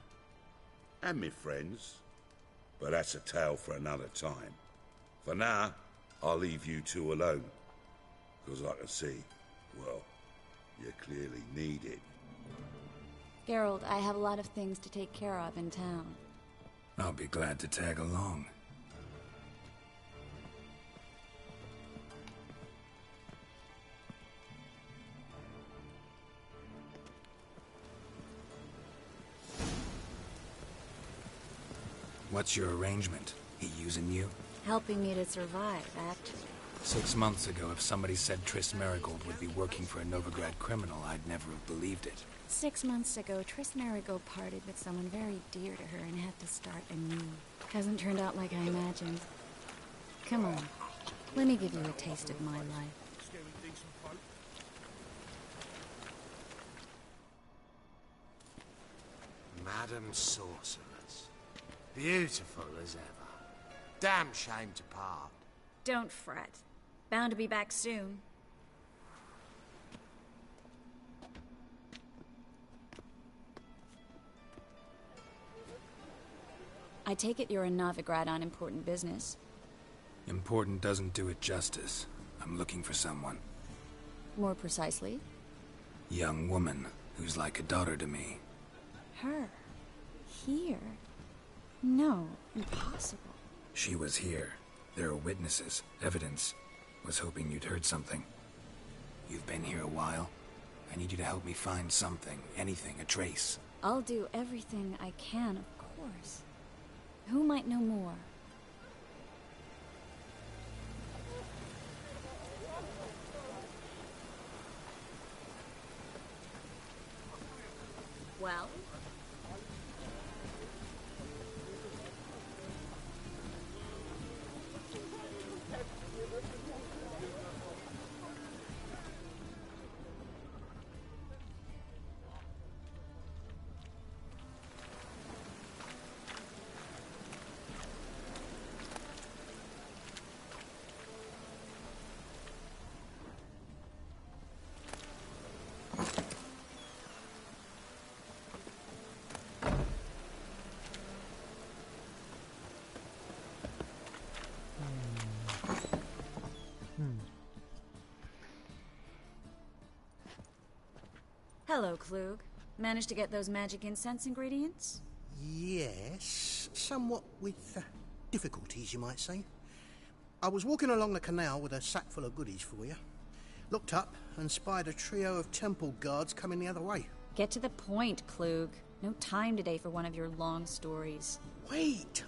And me friends. But that's a tale for another time. For now, I'll leave you two alone. 'Cause I can see, well, you clearly need it. Geralt, I have a lot of things to take care of in town. I'll be glad to tag along. What's your arrangement? He using you? Helping me to survive, actually. 6 months ago, if somebody said Triss Merigold would be working for a Novigrad criminal, I'd never have believed it. 6 months ago, Triss Merigold parted with someone very dear to her and had to start anew. Hasn't turned out like I imagined. Come on, let me give you a taste of my life. Madam Sorceress. Beautiful as ever. Damn shame to part. Don't fret. Bound to be back soon. I take it you're in Novigrad on important business. Important doesn't do it justice. I'm looking for someone. More precisely? Young woman who's like a daughter to me. Her? Here? No, impossible. She was here. There are witnesses, evidence. Was hoping you'd heard something. You've been here a while. I need you to help me find something, anything, a trace. I'll do everything I can, of course. Who might know more? Well? Hello, Klug. Managed to get those magic incense ingredients? Yes, somewhat with difficulties, you might say. I was walking along the canal with a sack full of goodies for you. Looked up and spied a trio of temple guards coming the other way. Get to the point, Klug. No time today for one of your long stories. Wait!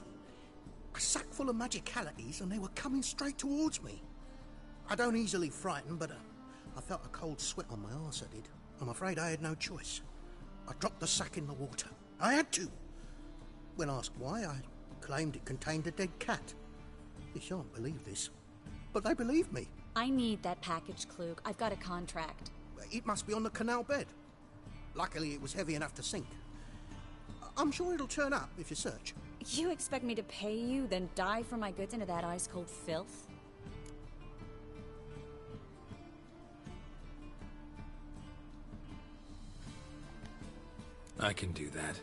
A sack full of magicalities and they were coming straight towards me. I don't easily frighten, but I felt a cold sweat on my arse, I did. I'm afraid I had no choice. I dropped the sack in the water. I had to. When asked why, I claimed it contained a dead cat. You shan't believe this, but they believed me. I need that package, Klug. I've got a contract. It must be on the canal bed. Luckily, it was heavy enough to sink. I'm sure it'll turn up if you search. You expect me to pay you, then dive for my goods into that ice-cold filth? I can do that.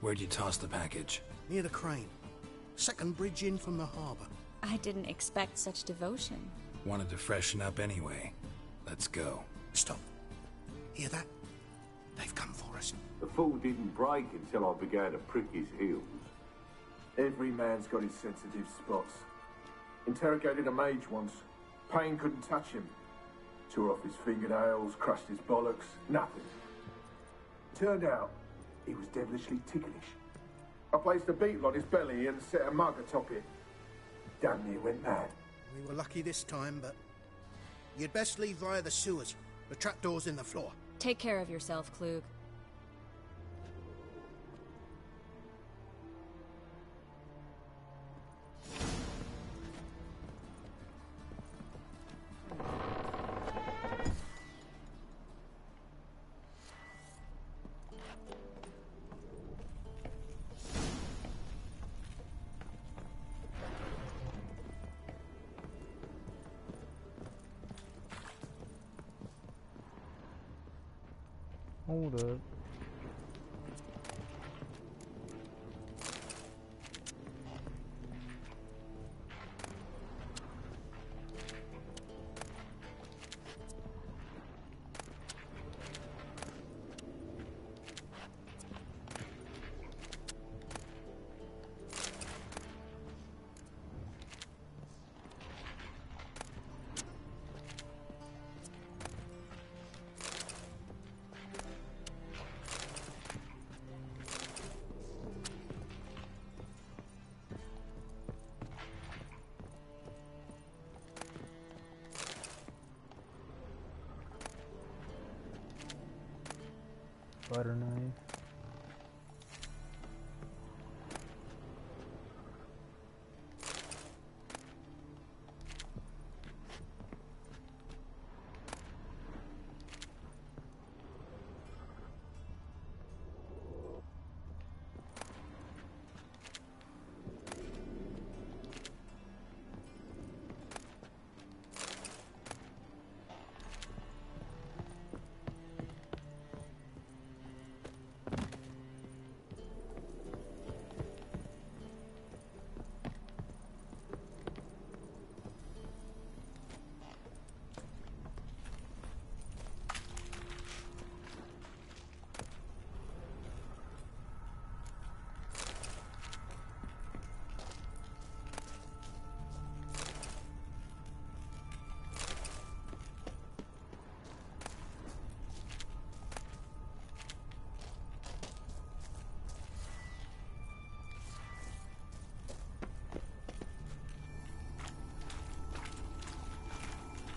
Where'd you toss the package? Near the crane. Second bridge in from the harbour. I didn't expect such devotion. Wanted to freshen up anyway. Let's go. Stop. Hear that? They've come for us. The fool didn't break until I began to prick his heels. Every man's got his sensitive spots. Interrogated a mage once. Pain couldn't touch him. Tore off his fingernails, crushed his bollocks, nothing. Turned out, he was devilishly ticklish. I placed a beetle on his belly and set a mug atop it. Damn near went mad. We were lucky this time, but you'd best leave via the sewers. The trapdoor's in the floor. Take care of yourself, Klug. Hold up. Butter knife.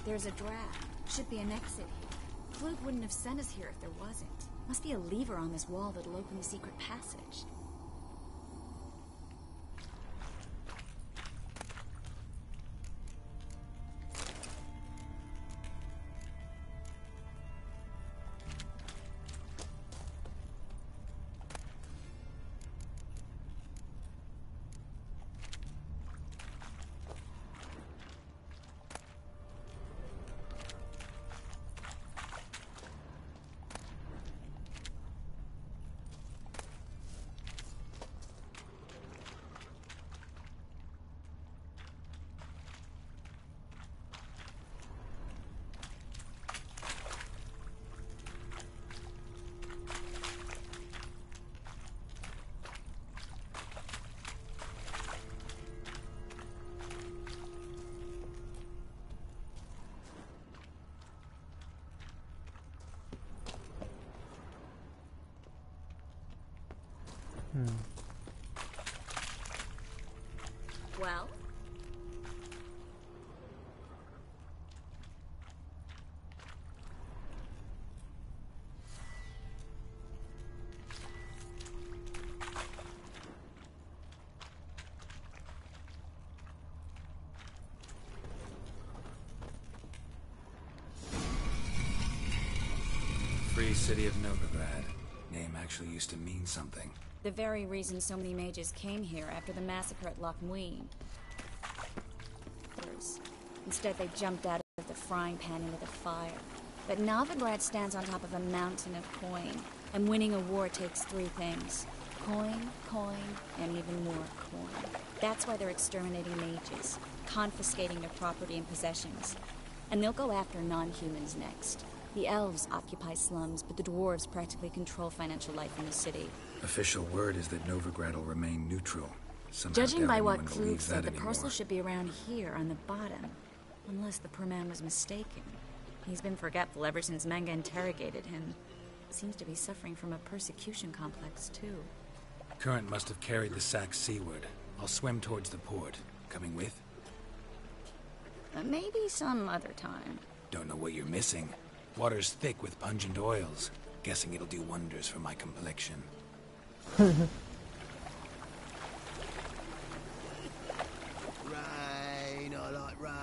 There's a draft. Should be an exit here. Klug wouldn't have sent us here if there wasn't. Must be a lever on this wall that'll open the secret passage. Well? free city of Novigrad. Name actually used to mean something. The very reason so many mages came here after the massacre at Loch Muin. Instead, they jumped out of the frying pan into the fire. But Novigrad stands on top of a mountain of coin, and winning a war takes three things. Coin, coin, and even more coin. That's why they're exterminating mages, confiscating their property and possessions. And they'll go after non-humans next. The elves occupy slums, but the dwarves practically control financial life in the city. Official word is that Novigrad will remain neutral. Somehow Judging by what anyone Klug believes said, that the anymore. parcel should be around here on the bottom. Unless the poor man was mistaken. He's been forgetful ever since Manga interrogated him. Seems to be suffering from a persecution complex, too. Current must have carried the sack seaward. I'll swim towards the port. Coming with? Maybe some other time. Don't know what you're missing. Water's thick with pungent oils. Guessing it'll do wonders for my complexion. Rain, I like rain.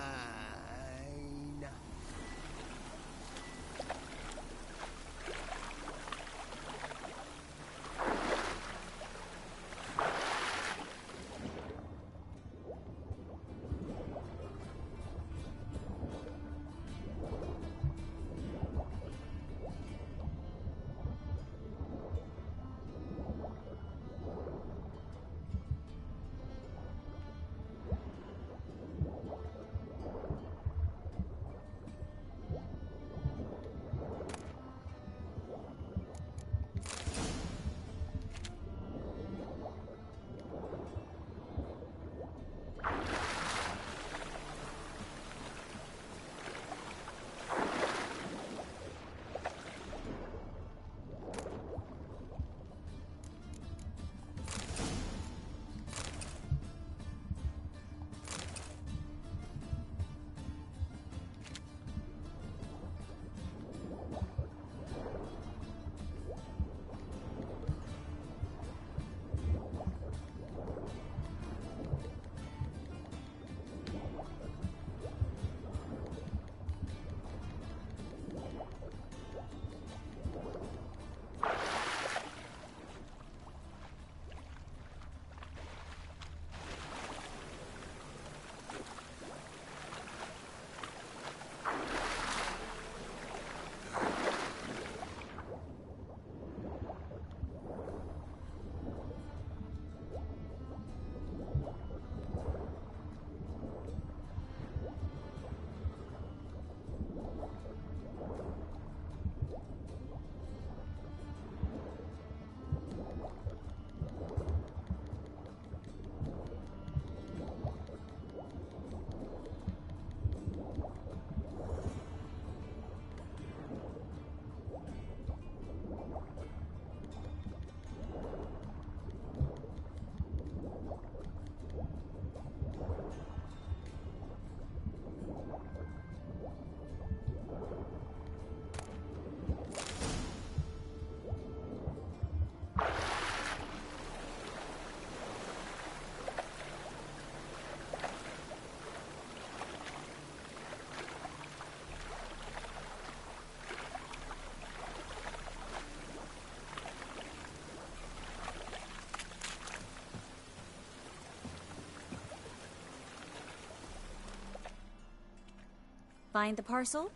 Find the parcel?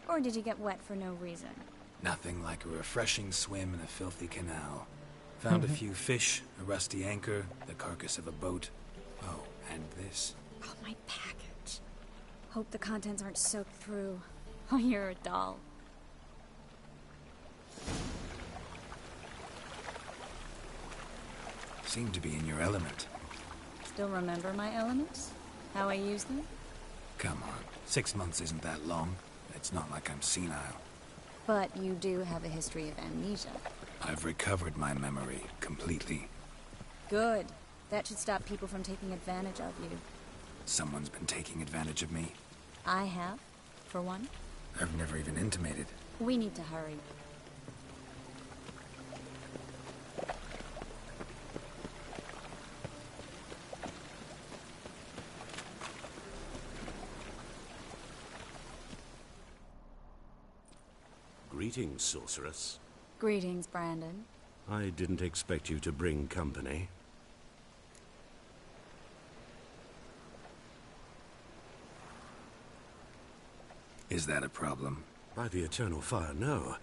Or did you get wet for no reason? Nothing like a refreshing swim in a filthy canal. Found a few fish, a rusty anchor, the carcass of a boat. Oh, and this. Oh, my package. Hope the contents aren't soaked through. Oh, you're a doll. Seem to be in your element. Still remember my elements? How I use them? Come on, 6 months isn't that long. It's not like I'm senile. But you do have a history of amnesia. I've recovered my memory completely. Good. That should stop people from taking advantage of you. Someone's been taking advantage of me. I have, for one. I've never even intimated. We need to hurry. Greetings, sorceress. Greetings, Brandon. I didn't expect you to bring company. Is that a problem? By the Eternal Fire, no.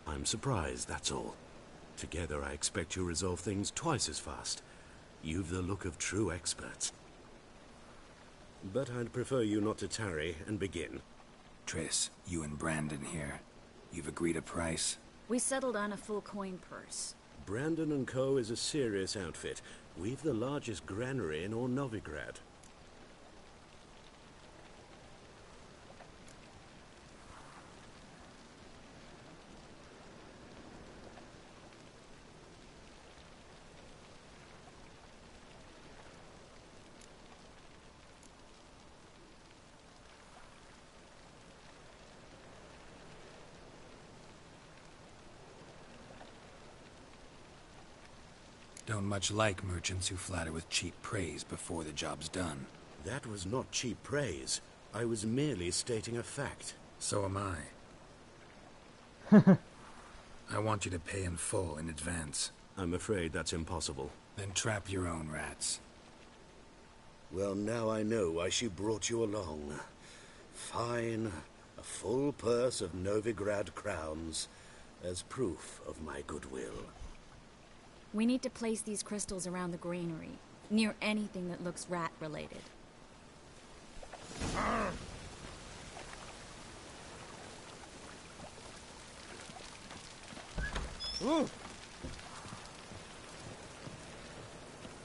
I'm surprised, that's all. Together, I expect you resolve things twice as fast. You've the look of true experts. But I'd prefer you not to tarry and begin. Triss, you and Brandon here. You've agreed a price? We settled on a full coin purse. Brandon & Co. is a serious outfit. We've the largest granary in all Novigrad. Don't much like merchants who flatter with cheap praise before the job's done. That was not cheap praise. I was merely stating a fact. So am I. I want you to pay in full in advance. I'm afraid that's impossible. Then trap your own rats. Well, now I know why she brought you along. Fine. A full purse of Novigrad crowns as proof of my goodwill. We need to place these crystals around the granary, near anything that looks rat-related.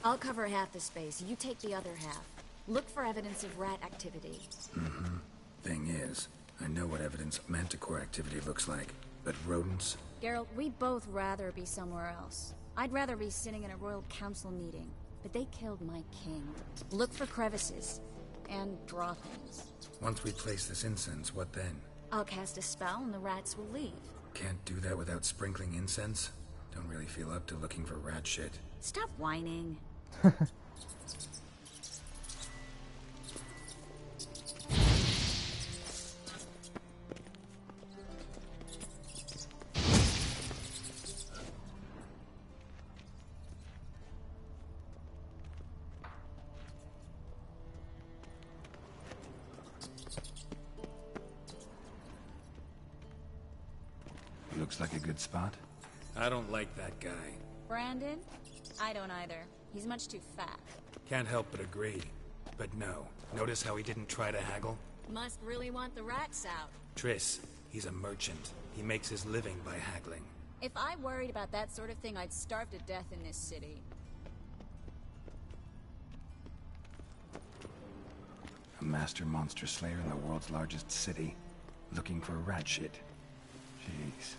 I'll cover half the space, you take the other half. Look for evidence of rat activity. Mm-hmm. Thing is, I know what evidence of manticore activity looks like, but rodents? Geralt, we'd both rather be somewhere else. I'd rather be sitting in a royal council meeting, but they killed my king. Look for crevices, and draw things. Once we place this incense, what then? I'll cast a spell and the rats will leave. Can't do that without sprinkling incense? Don't really feel up to looking for rat shit. Stop whining. Looks like a good spot. I don't like that guy. Brandon? I don't either. He's much too fat. Can't help but agree. But no. Notice how he didn't try to haggle? Must really want the rats out. Triss, he's a merchant. He makes his living by haggling. If I worried about that sort of thing, I'd starve to death in this city. A master monster slayer in the world's largest city. Looking for rat shit. Jeez.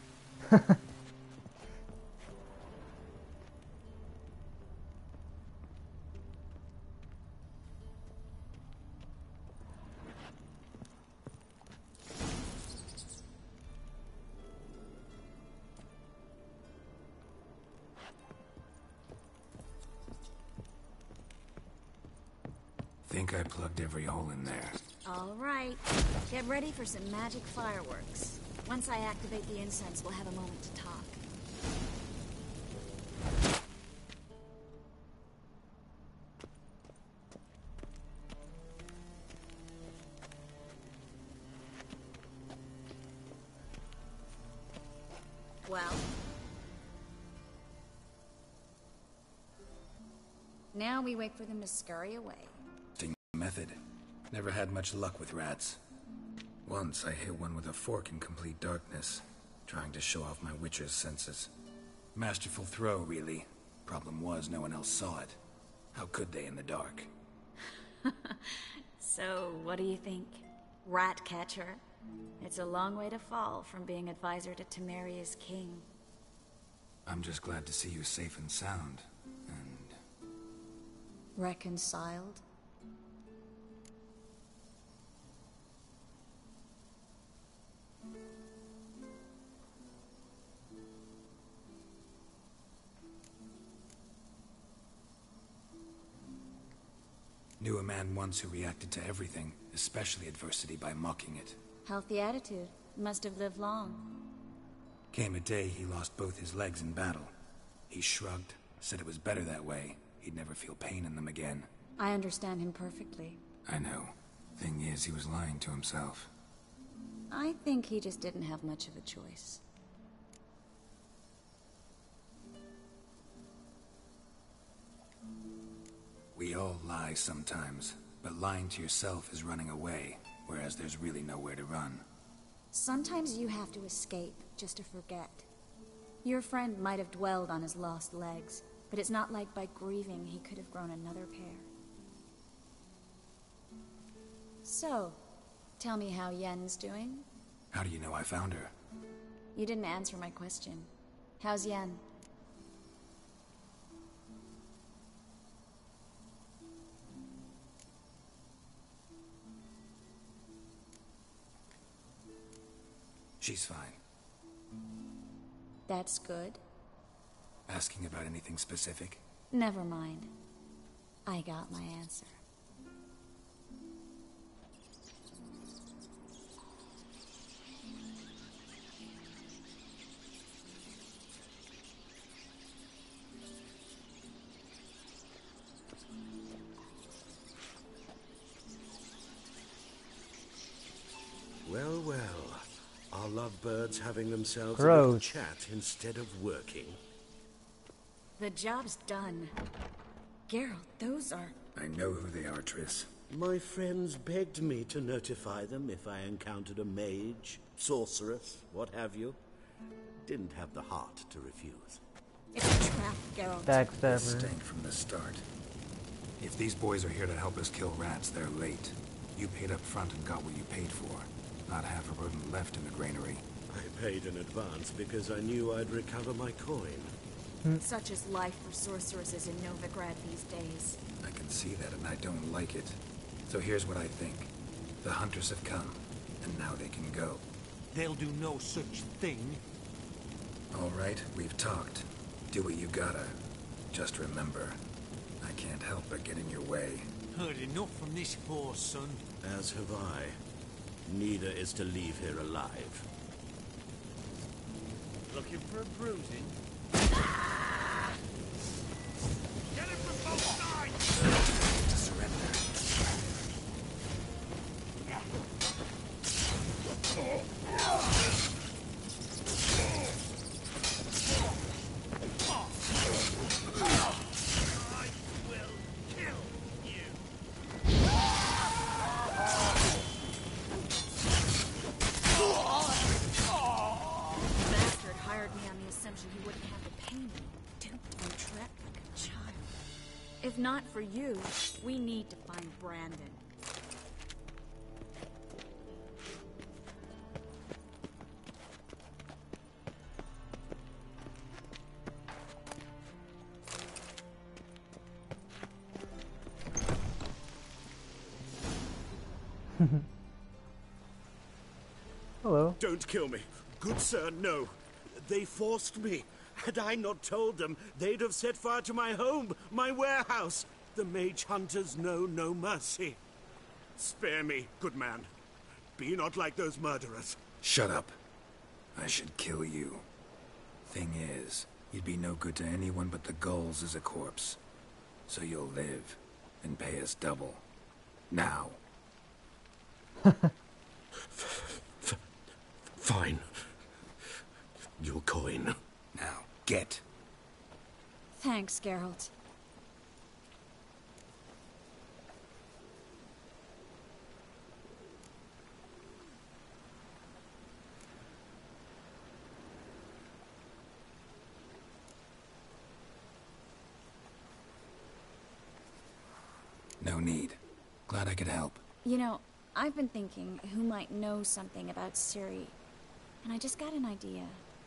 Think I plugged every hole in there. All right. Get ready for some magic fireworks. Once I activate the incense, we'll have a moment to talk. Well? Now we wait for them to scurry away. Method. Never had much luck with rats. Once I hit one with a fork in complete darkness, trying to show off my witcher's senses. Masterful throw, really. Problem was, no one else saw it. How could they in the dark? So, what do you think? Rat catcher? It's a long way to fall from being advisor to Temeria's king. I'm just glad to see you safe and sound, and... reconciled? Knew a man once who reacted to everything, especially adversity, by mocking it. Healthy attitude. Must have lived long. Came a day he lost both his legs in battle. He shrugged, said it was better that way. He'd never feel pain in them again. I understand him perfectly. I know. Thing is, he was lying to himself. I think he just didn't have much of a choice. We all lie sometimes, but lying to yourself is running away, whereas there's really nowhere to run. Sometimes you have to escape, just to forget. Your friend might have dwelled on his lost legs, but it's not like by grieving he could have grown another pair. So, tell me how Yen's doing? How do you know I found her? You didn't answer my question. How's Yen? She's fine. That's good. Asking about anything specific? Never mind. I got my answer. Well, well. Are lovebirds having themselves a Gross. little chat instead of working? The job's done. Geralt, those are... I know who they are, Triss. My friends begged me to notify them if I encountered a mage, sorceress, what have you. Didn't have the heart to refuse. It's a trap, Geralt. Backstabber. It stank from the start. If these boys are here to help us kill rats, they're late. You paid up front and got what you paid for. Not half a rodent left in the granary. I paid in advance because I knew I'd recover my coin. Such is life for sorceresses in Novigrad these days. I can see that, and I don't like it. So here's what I think. The hunters have come, and now they can go. They'll do no such thing. All right, we've talked. Do what you gotta. Just remember, I can't help but get in your way. Heard enough from this poor son. As have I. Neither is to leave here alive. Looking for a bruising? Get him from both sides! To surrender. If not for you, we need to find Brandon. Hello. Don't kill me. Good sir, no. They forced me. Had I not told them, they'd have set fire to my home, my warehouse. The mage hunters know no mercy. Spare me, good man. Be not like those murderers. Shut up. I should kill you. Thing is, you'd be no good to anyone but the gulls as a corpse. So you'll live, and pay us double. Now. Fine. Your coin. Now, get. Thanks, Geralt. No need. Glad I could help. You know, I've been thinking who might know something about Ciri, and I just got an idea.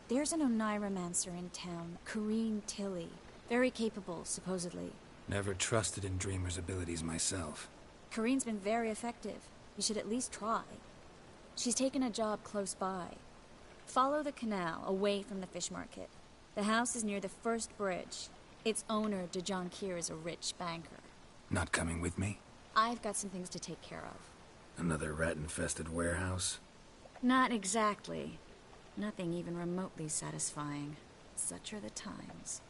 There's an Oneiromancer in town, Corrine Tilly. Very capable, supposedly. Never trusted in Dreamer's abilities myself. Corrine's been very effective. You should at least try. She's taken a job close by. Follow the canal, away from the fish market. The house is near the first bridge. Its owner, Dejon Kier, is a rich banker. Not coming with me? I've got some things to take care of. Another rat-infested warehouse? Not exactly. Nothing even remotely satisfying. Such are the times.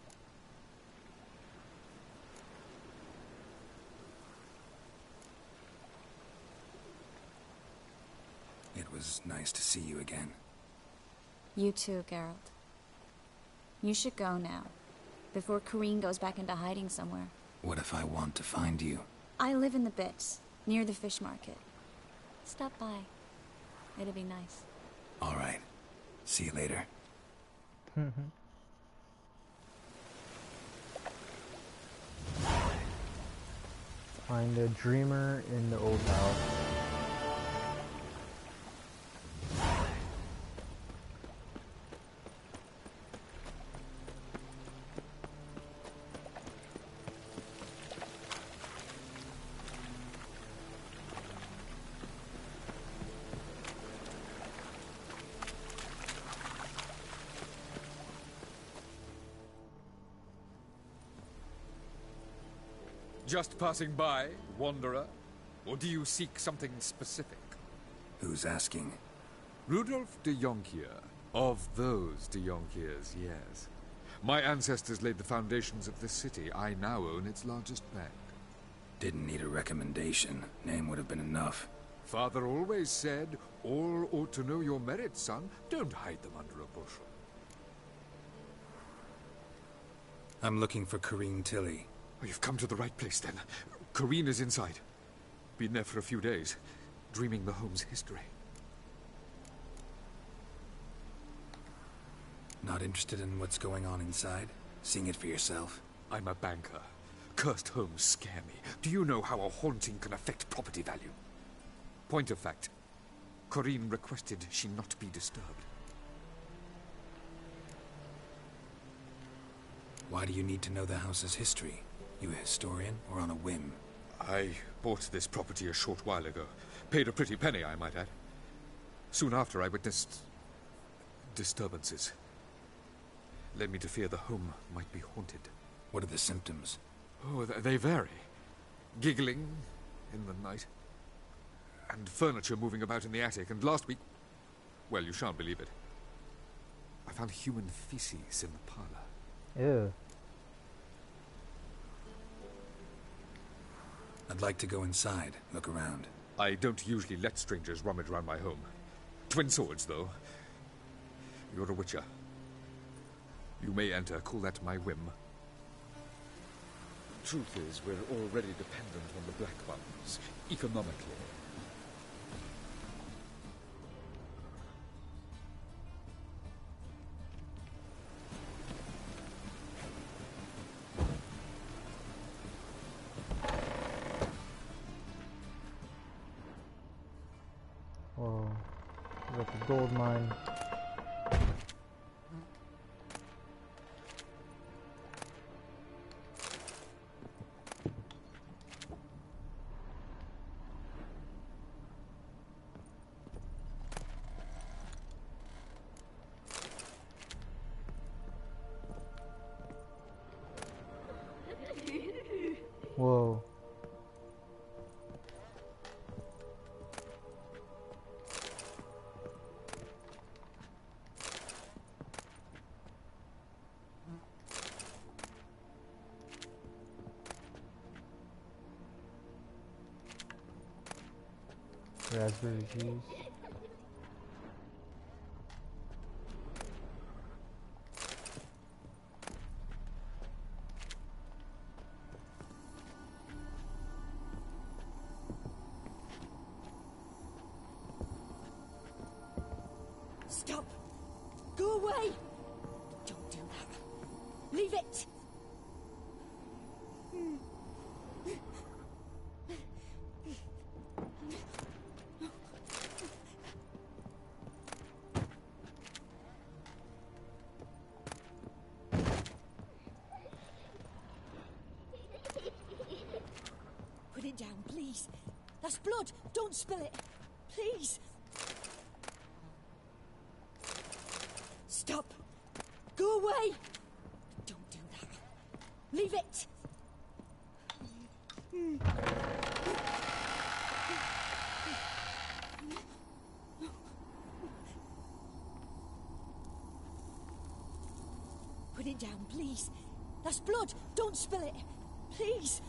It was nice to see you again. You too, Geralt. You should go now, before Corrine goes back into hiding somewhere. What if I want to find you? I live in the Bits, near the fish market. Stop by. It'd be nice. All right. See you later. Find a dreamer in the old house. Just passing by, wanderer? Or do you seek something specific? Who's asking? Rudolf de Jonkier. Of those de Jonkiers, yes. My ancestors laid the foundations of this city. I now own its largest bank. Didn't need a recommendation. Name would have been enough. Father always said, all ought to know your merits, son. Don't hide them under a bushel. I'm looking for Corrine Tilly. Oh, you've come to the right place, then. Corrine is inside. Been there for a few days, dreaming the home's history. Not interested in what's going on inside? Seeing it for yourself? I'm a banker. Cursed homes scare me. Do you know how a haunting can affect property value? Point of fact, Corrine requested she not be disturbed. Why do you need to know the house's history? You a historian, or on a whim? I bought this property a short while ago. Paid a pretty penny, I might add. Soon after, I witnessed disturbances. Led me to fear the home might be haunted. What are the symptoms? Oh, they vary. Giggling in the night. And furniture moving about in the attic. And last week... well, you shan't believe it. I found human feces in the parlor. Ew. I'd like to go inside, look around. I don't usually let strangers rummage around my home. Twin swords, though. You're a witcher. You may enter, call that my whim. Truth is, we're already dependent on the Black Ones, economically. Whoa. Like a gold mine. Whoa. Raspberry juice. Stop! Go away! Don't do that. Leave it! Put it down, please. That's blood. Don't spill it. Please. Stop. Go away. Don't do that. Leave it. please. That's blood. Don't spill it. Please.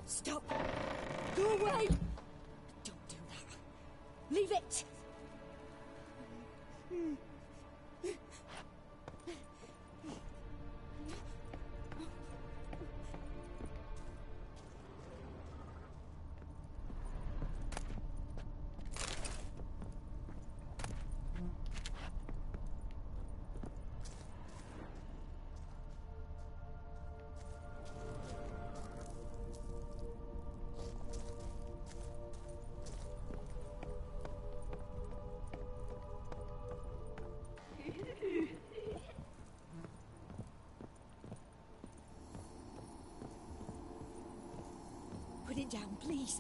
Stop. Go away. Don't do that. Leave it. Put it down, please.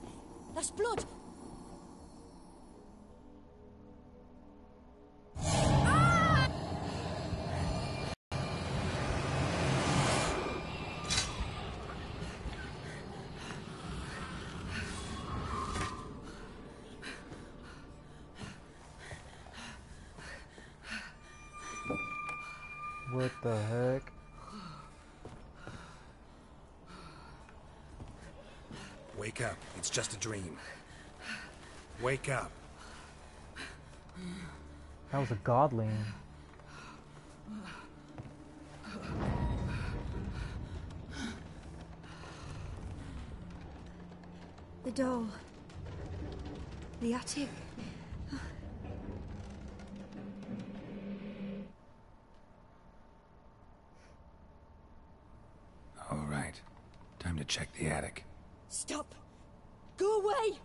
That's blood. What the heck? Wake up. It's just a dream. Wake up. That was a godling. The doll. The attic. All right. Time to check the attic. Stop. Go away.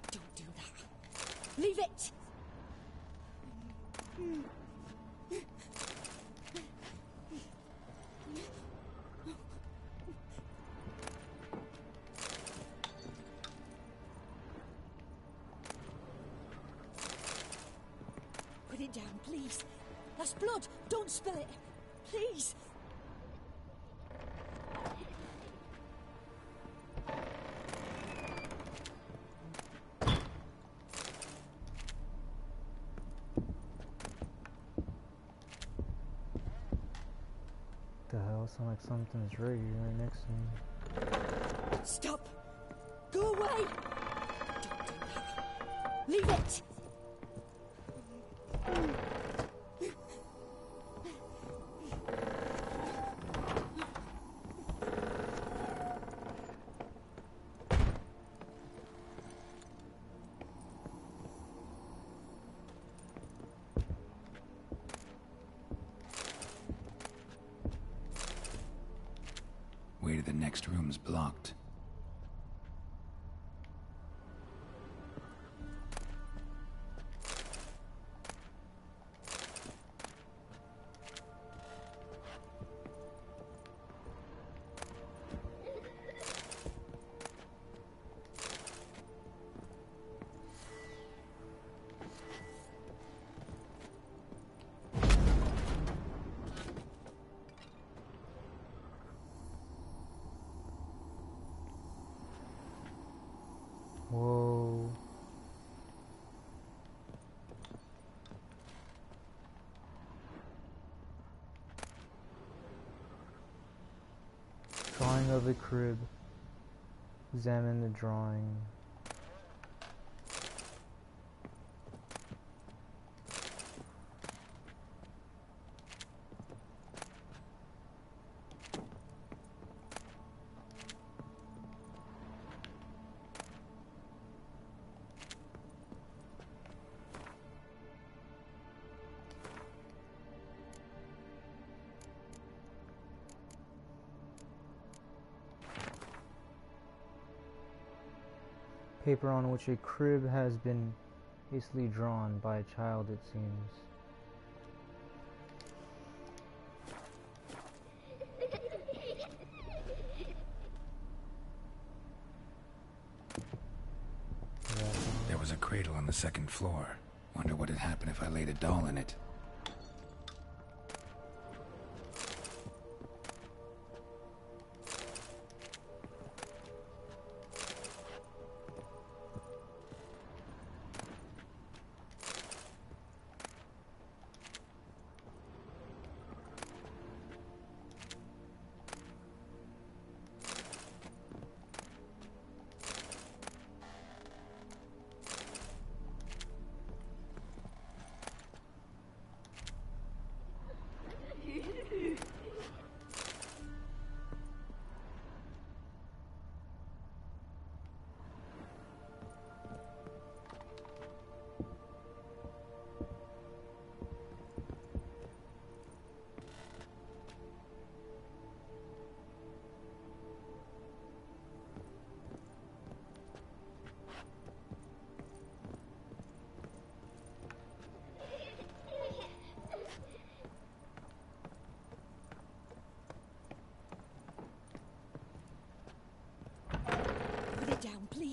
Don't do that. Leave it. Put it down, please. That's blood. Don't spill it. Please. The hell? Sounds like something's right here, right next to me. Stop. Go away. Don't do that. Leave it. Way to the next room's blocked. Whoa. Drawing of the crib. Examine the drawing. Paper on which a crib has been hastily drawn by a child, it seems. There was a cradle on the second floor. Wonder what had happened if I laid a doll in it.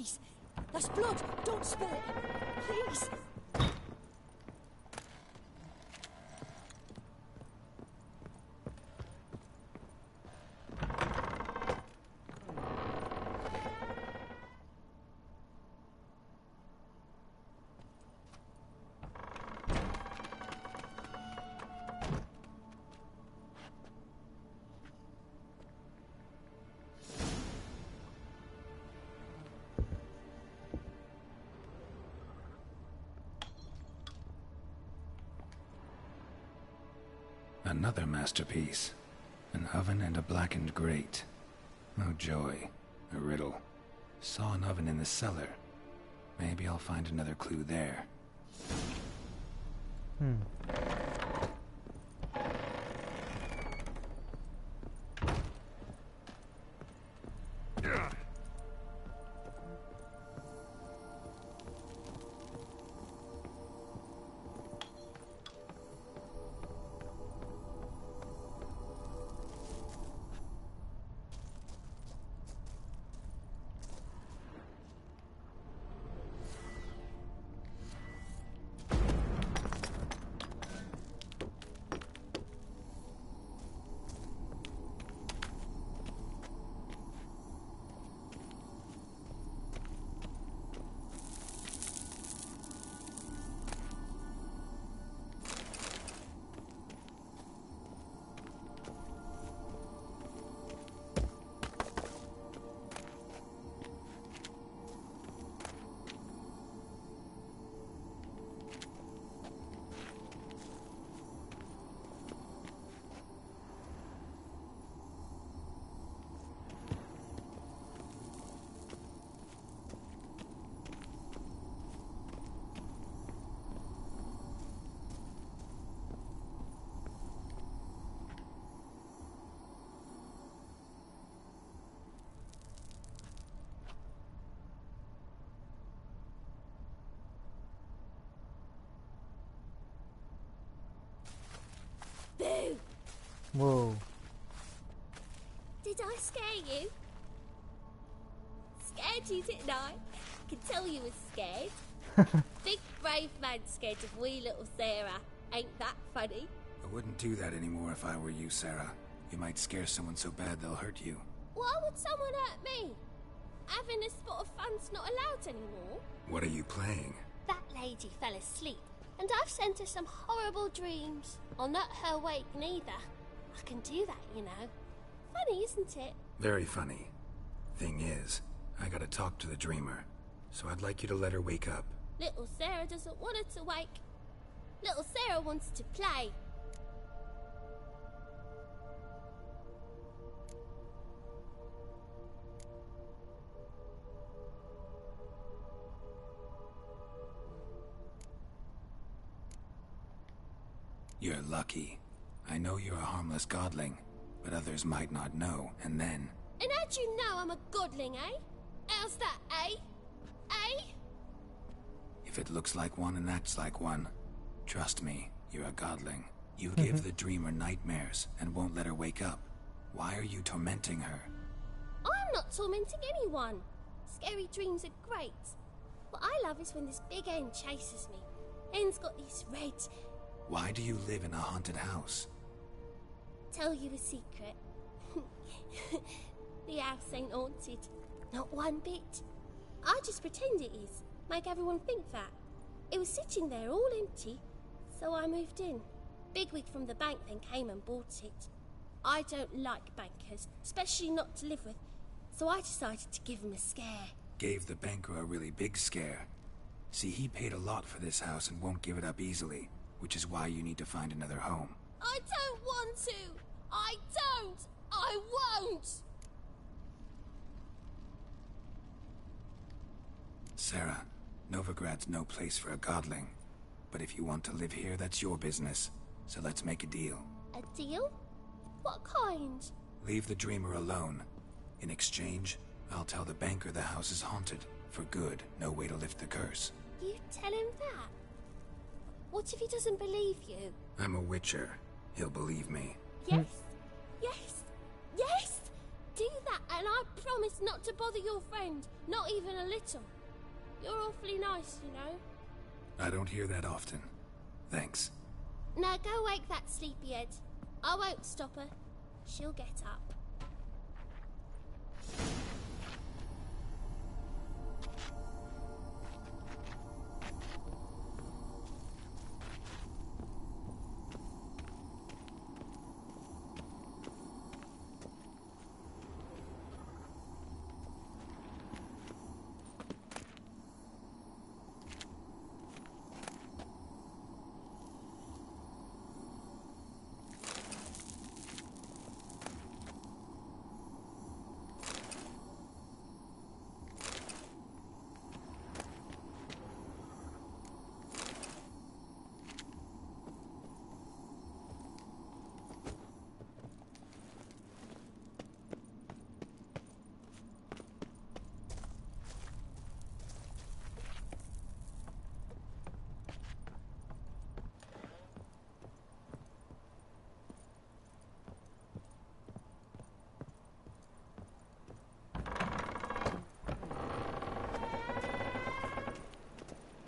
Please. That's blood. Don't spill it. Please. Another masterpiece. An oven and a blackened grate. Oh joy. A riddle. Saw an oven in the cellar. Maybe I'll find another clue there. Boo! Whoa. Did I scare you? Scared you, didn't I? I can tell you was scared. Big brave man scared of wee little Sarah. Ain't that funny? I wouldn't do that anymore if I were you, Sarah. You might scare someone so bad they'll hurt you. Why would someone hurt me? Having a spot of fun's not allowed anymore. What are you playing? That lady fell asleep, and I've sent her some horrible dreams. I'll not her wake neither. I can do that, you know. Funny, isn't it? Very funny. Thing is, I gotta talk to the dreamer, so I'd like you to let her wake up. Little Sarah doesn't want her to wake. Little Sarah wants to play. You're lucky. I know you're a harmless godling, but others might not know, and then... And how'd you know I'm a godling, eh? How's that, eh? Eh? If it looks like one and acts like one, trust me, you're a godling. You give the dreamer nightmares and won't let her wake up. Why are you tormenting her? I'm not tormenting anyone. Scary dreams are great. What I love is when this big hen chases me. Hen's got these red... Why do you live in a haunted house? Tell you a secret. The house ain't haunted. Not one bit. I just pretend it is. Make everyone think that. It was sitting there all empty, so I moved in. Bigwig from the bank then came and bought it. I don't like bankers, especially not to live with, so I decided to give him a scare. Gave the banker a really big scare. See, he paid a lot for this house and won't give it up easily, which is why you need to find another home. I don't want to! I don't! I won't! Sarah, Novigrad's no place for a godling. But if you want to live here, that's your business. So let's make a deal. A deal? What kind? Leave the dreamer alone. In exchange, I'll tell the banker the house is haunted. For good, no way to lift the curse. You tell him that? What if he doesn't believe you? I'm a witcher. He'll believe me. Yes, yes, yes! Do that and I promise not to bother your friend, not even a little. You're awfully nice, you know. I don't hear that often. Thanks. Now go wake that sleepyhead. I won't stop her. She'll get up.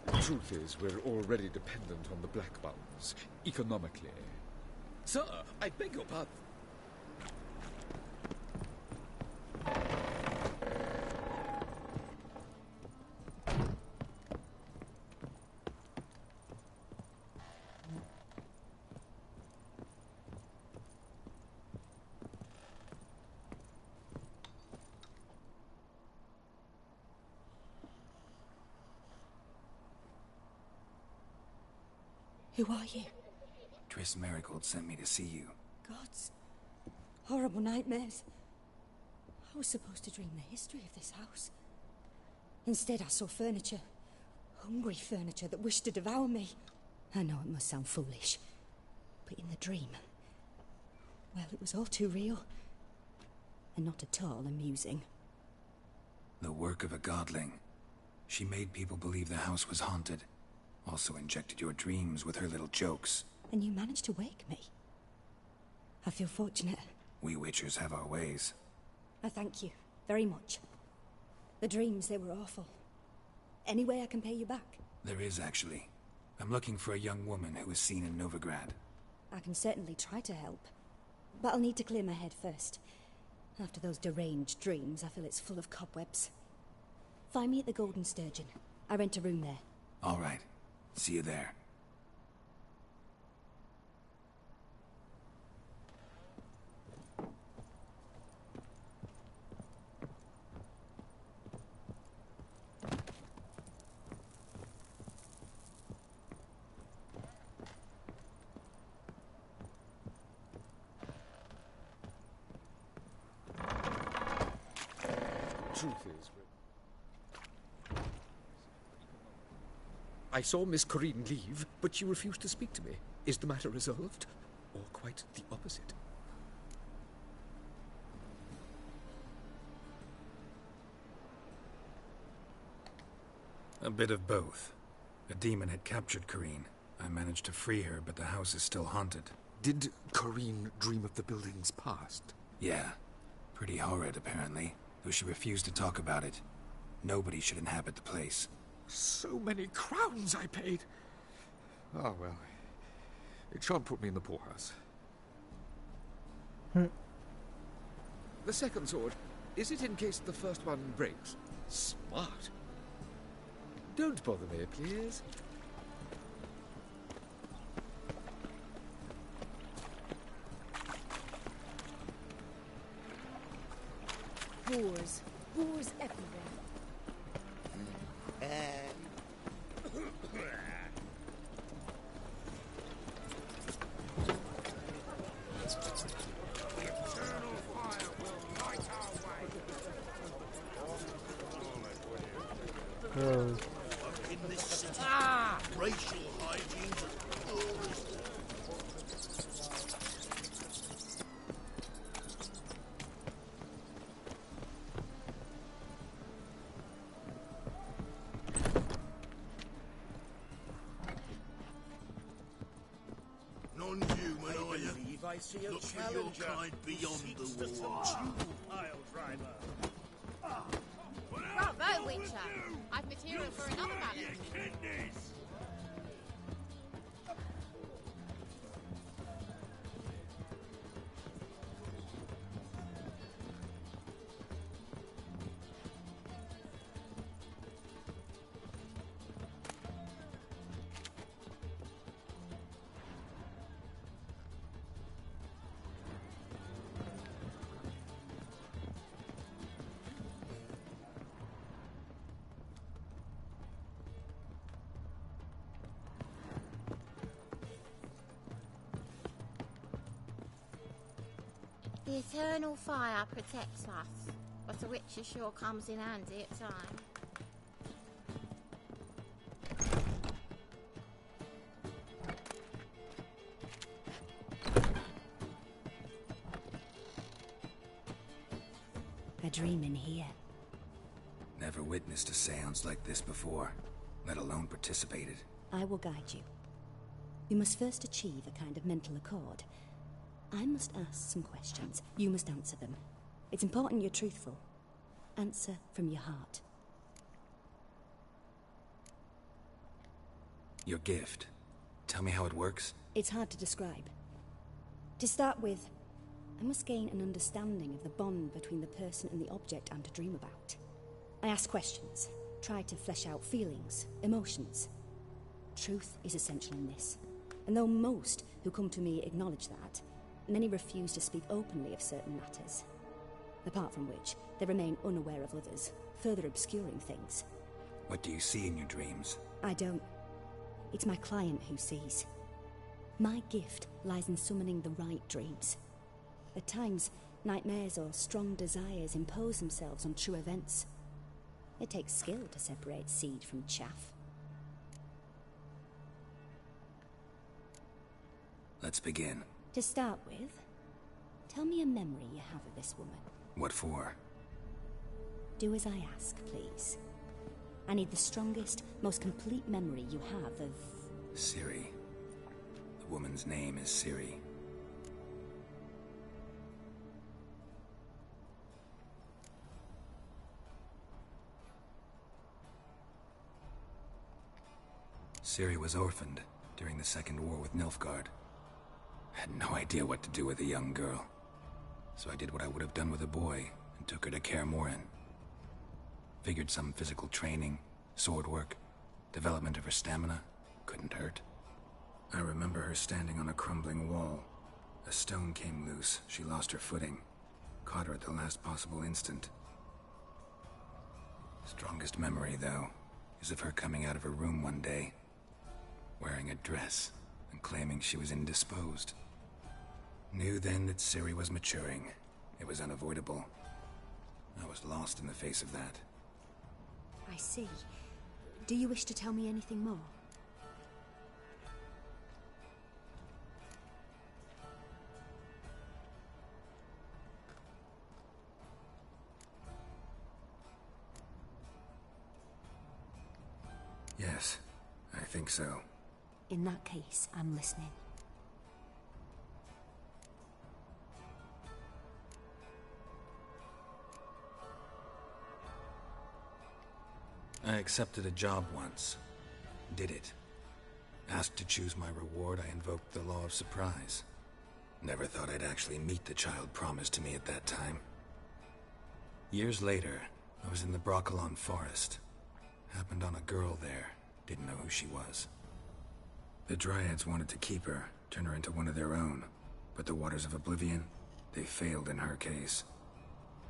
The truth is, we're already dependent on the Black Buns, economically. Sir, I beg your pardon. Who are you? Triss Merigold sent me to see you. Gods. Horrible nightmares. I was supposed to dream the history of this house. Instead, I saw furniture. Hungry furniture that wished to devour me. I know it must sound foolish, but in the dream, well, it was all too real. And not at all amusing. The work of a godling. She made people believe the house was haunted. Also injected your dreams with her little jokes. And you managed to wake me. I feel fortunate. We Witchers have our ways. I thank you very much. The dreams, they were awful. Any way I can pay you back? There is, actually. I'm looking for a young woman who was seen in Novigrad. I can certainly try to help. But I'll need to clear my head first. After those deranged dreams, I feel it's full of cobwebs. Find me at the Golden Sturgeon. I rent a room there. All right. See you there. Truth is, I saw Miss Corinne leave, but she refused to speak to me. Is the matter resolved? Or quite the opposite? A bit of both. A demon had captured Corinne. I managed to free her, but the house is still haunted. Did Corinne dream of the building's past? Yeah. Pretty horrid, apparently, though she refused to talk about it. Nobody should inhabit the place. So many crowns I paid. Ah, well. It shan't put me in the poorhouse. The second sword, is it in case the first one breaks? Smart. Don't bother me, please. Boars. Boars everywhere. Gross. In this city, racial hygiene's as poor as non-human, are you? I see a Look for your challenger kind beyond the wall. Pile driver. Bravo, Witcher! I've material for another ballad. The eternal fire protects us, but the Witcher sure comes in handy at times. A dream in here. Never witnessed a seance like this before, let alone participated. I will guide you. We must first achieve a kind of mental accord. I must ask some questions. You must answer them. It's important you're truthful. Answer from your heart. Your gift. Tell me how it works. It's hard to describe. To start with, I must gain an understanding of the bond between the person and the object I'm to dream about. I ask questions, try to flesh out feelings, emotions. Truth is essential in this. And though most who come to me acknowledge that, many refuse to speak openly of certain matters. Apart from which, they remain unaware of others, further obscuring things. What do you see in your dreams? I don't. It's my client who sees. My gift lies in summoning the right dreams. At times, nightmares or strong desires impose themselves on true events. It takes skill to separate seed from chaff. Let's begin. To start with, tell me a memory you have of this woman. What for? Do as I ask, please. I need the strongest, most complete memory you have of... Ciri. The woman's name is Ciri. Ciri was orphaned during the Second War with Nilfgaard. I had no idea what to do with a young girl. So I did what I would have done with a boy and took her to Kaer Morhen. Figured some physical training, sword work, development of her stamina couldn't hurt. I remember her standing on a crumbling wall. A stone came loose, she lost her footing. Caught her at the last possible instant. Strongest memory, though, is of her coming out of her room one day, wearing a dress and claiming she was indisposed. Knew then that Ciri was maturing. It was unavoidable. I was lost in the face of that. I see. Do you wish to tell me anything more? Yes, I think so. In that case, I'm listening. I accepted a job once. Did it. Asked to choose my reward, I invoked the law of surprise. Never thought I'd actually meet the child promised to me at that time. Years later, I was in the Brokilon forest. Happened on a girl there. Didn't know who she was. The Dryads wanted to keep her, turn her into one of their own. But the Waters of Oblivion, they failed in her case.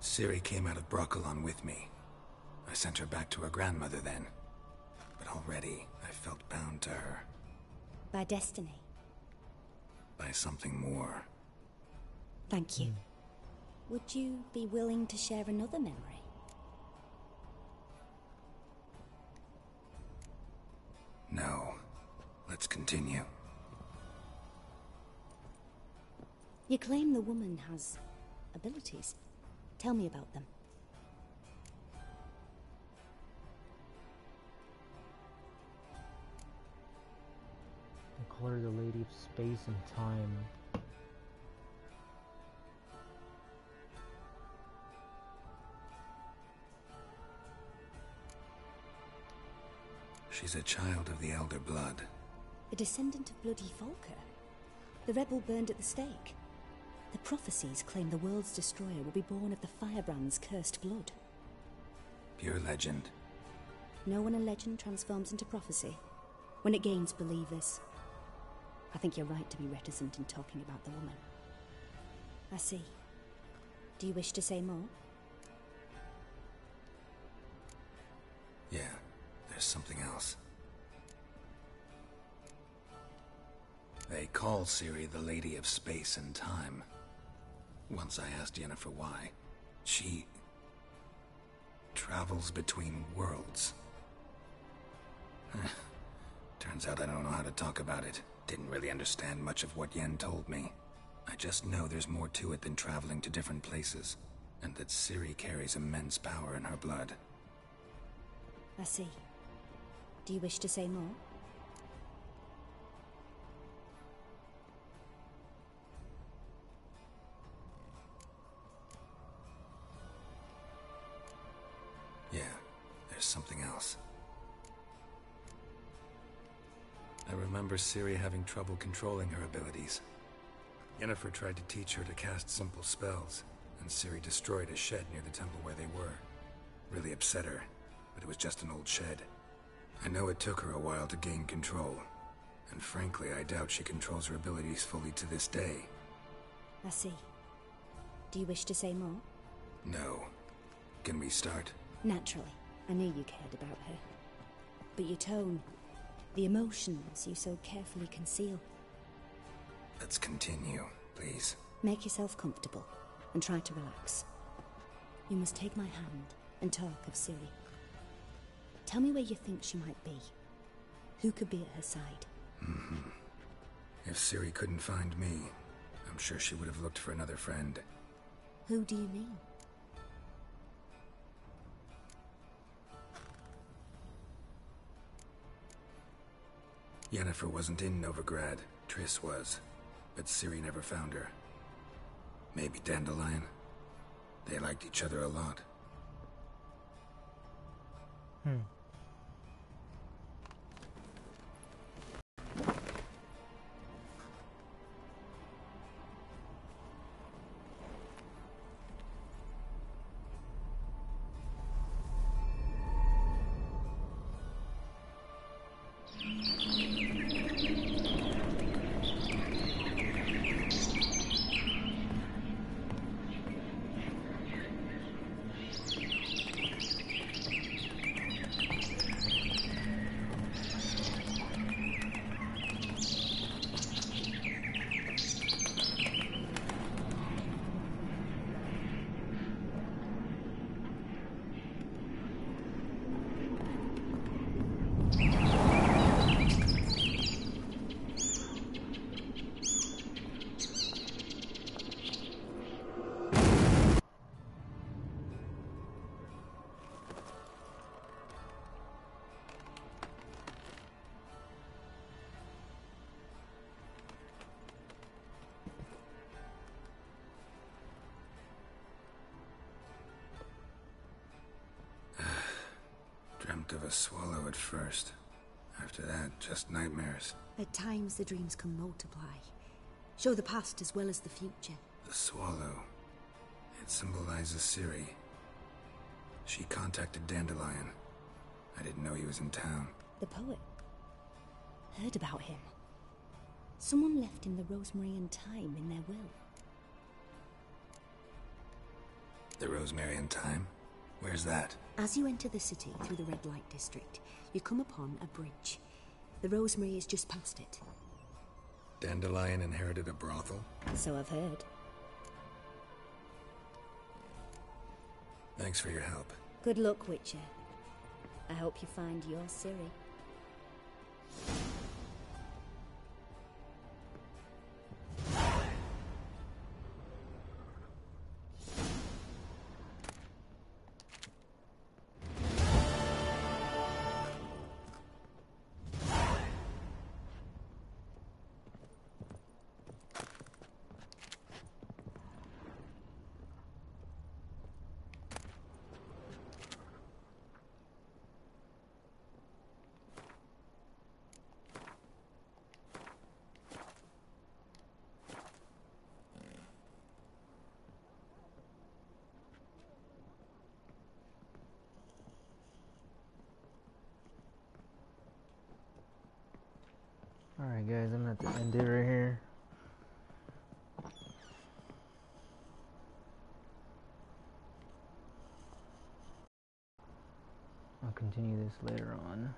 Ciri came out of Brokilon with me. I sent her back to her grandmother then. But already, I felt bound to her. By destiny? By something more. Thank you. Would you be willing to share another memory? No. Let's continue. You claim the woman has abilities. Tell me about them. They call her the Lady of Space and Time. She's a child of the Elder Blood. A descendant of bloody Volker. The rebel burned at the stake. The prophecies claim the world's destroyer will be born of the Firebrand's cursed blood. Pure legend. Know when a legend transforms into prophecy? When it gains believers. I think you're right to be reticent in talking about the woman. I see. Do you wish to say more? Yeah, there's something else. They call Ciri the Lady of Space and Time. Once I asked Yennefer why. She travels between worlds. Turns out I don't know how to talk about it. Didn't really understand much of what Yen told me. I just know there's more to it than traveling to different places, and that Ciri carries immense power in her blood. I see. Do you wish to say more? Yeah, there's something else. I remember Ciri having trouble controlling her abilities. Yennefer tried to teach her to cast simple spells, and Ciri destroyed a shed near the temple where they were. Really upset her, but it was just an old shed. I know it took her a while to gain control, and frankly, I doubt she controls her abilities fully to this day. I see. Do you wish to say more? No. Can we start? Naturally. I knew you cared about her. But your tone, the emotions you so carefully conceal. Let's continue, please. Make yourself comfortable, and try to relax. You must take my hand and talk of Ciri. Tell me where you think she might be. Who could be at her side? If Ciri couldn't find me, I'm sure she would have looked for another friend. Who do you mean? Yennefer wasn't in Novigrad. Triss was. But Ciri never found her. Maybe Dandelion? They liked each other a lot. Dreamt of a swallow at first. After that, just nightmares. At times the dreams can multiply. Show the past as well as the future. The swallow. It symbolizes Ciri. She contacted Dandelion. I didn't know he was in town. The poet. Heard about him. Someone left him the Rosemary and Thyme in their will. The Rosemary and Thyme? Where's that? As you enter the city through the red light district, you come upon a bridge. The Rosemary is just past it. Dandelion inherited a brothel? So I've heard. Thanks for your help. Good luck, Witcher. I hope you find your Ciri. have to end it right here. I'll continue this later on.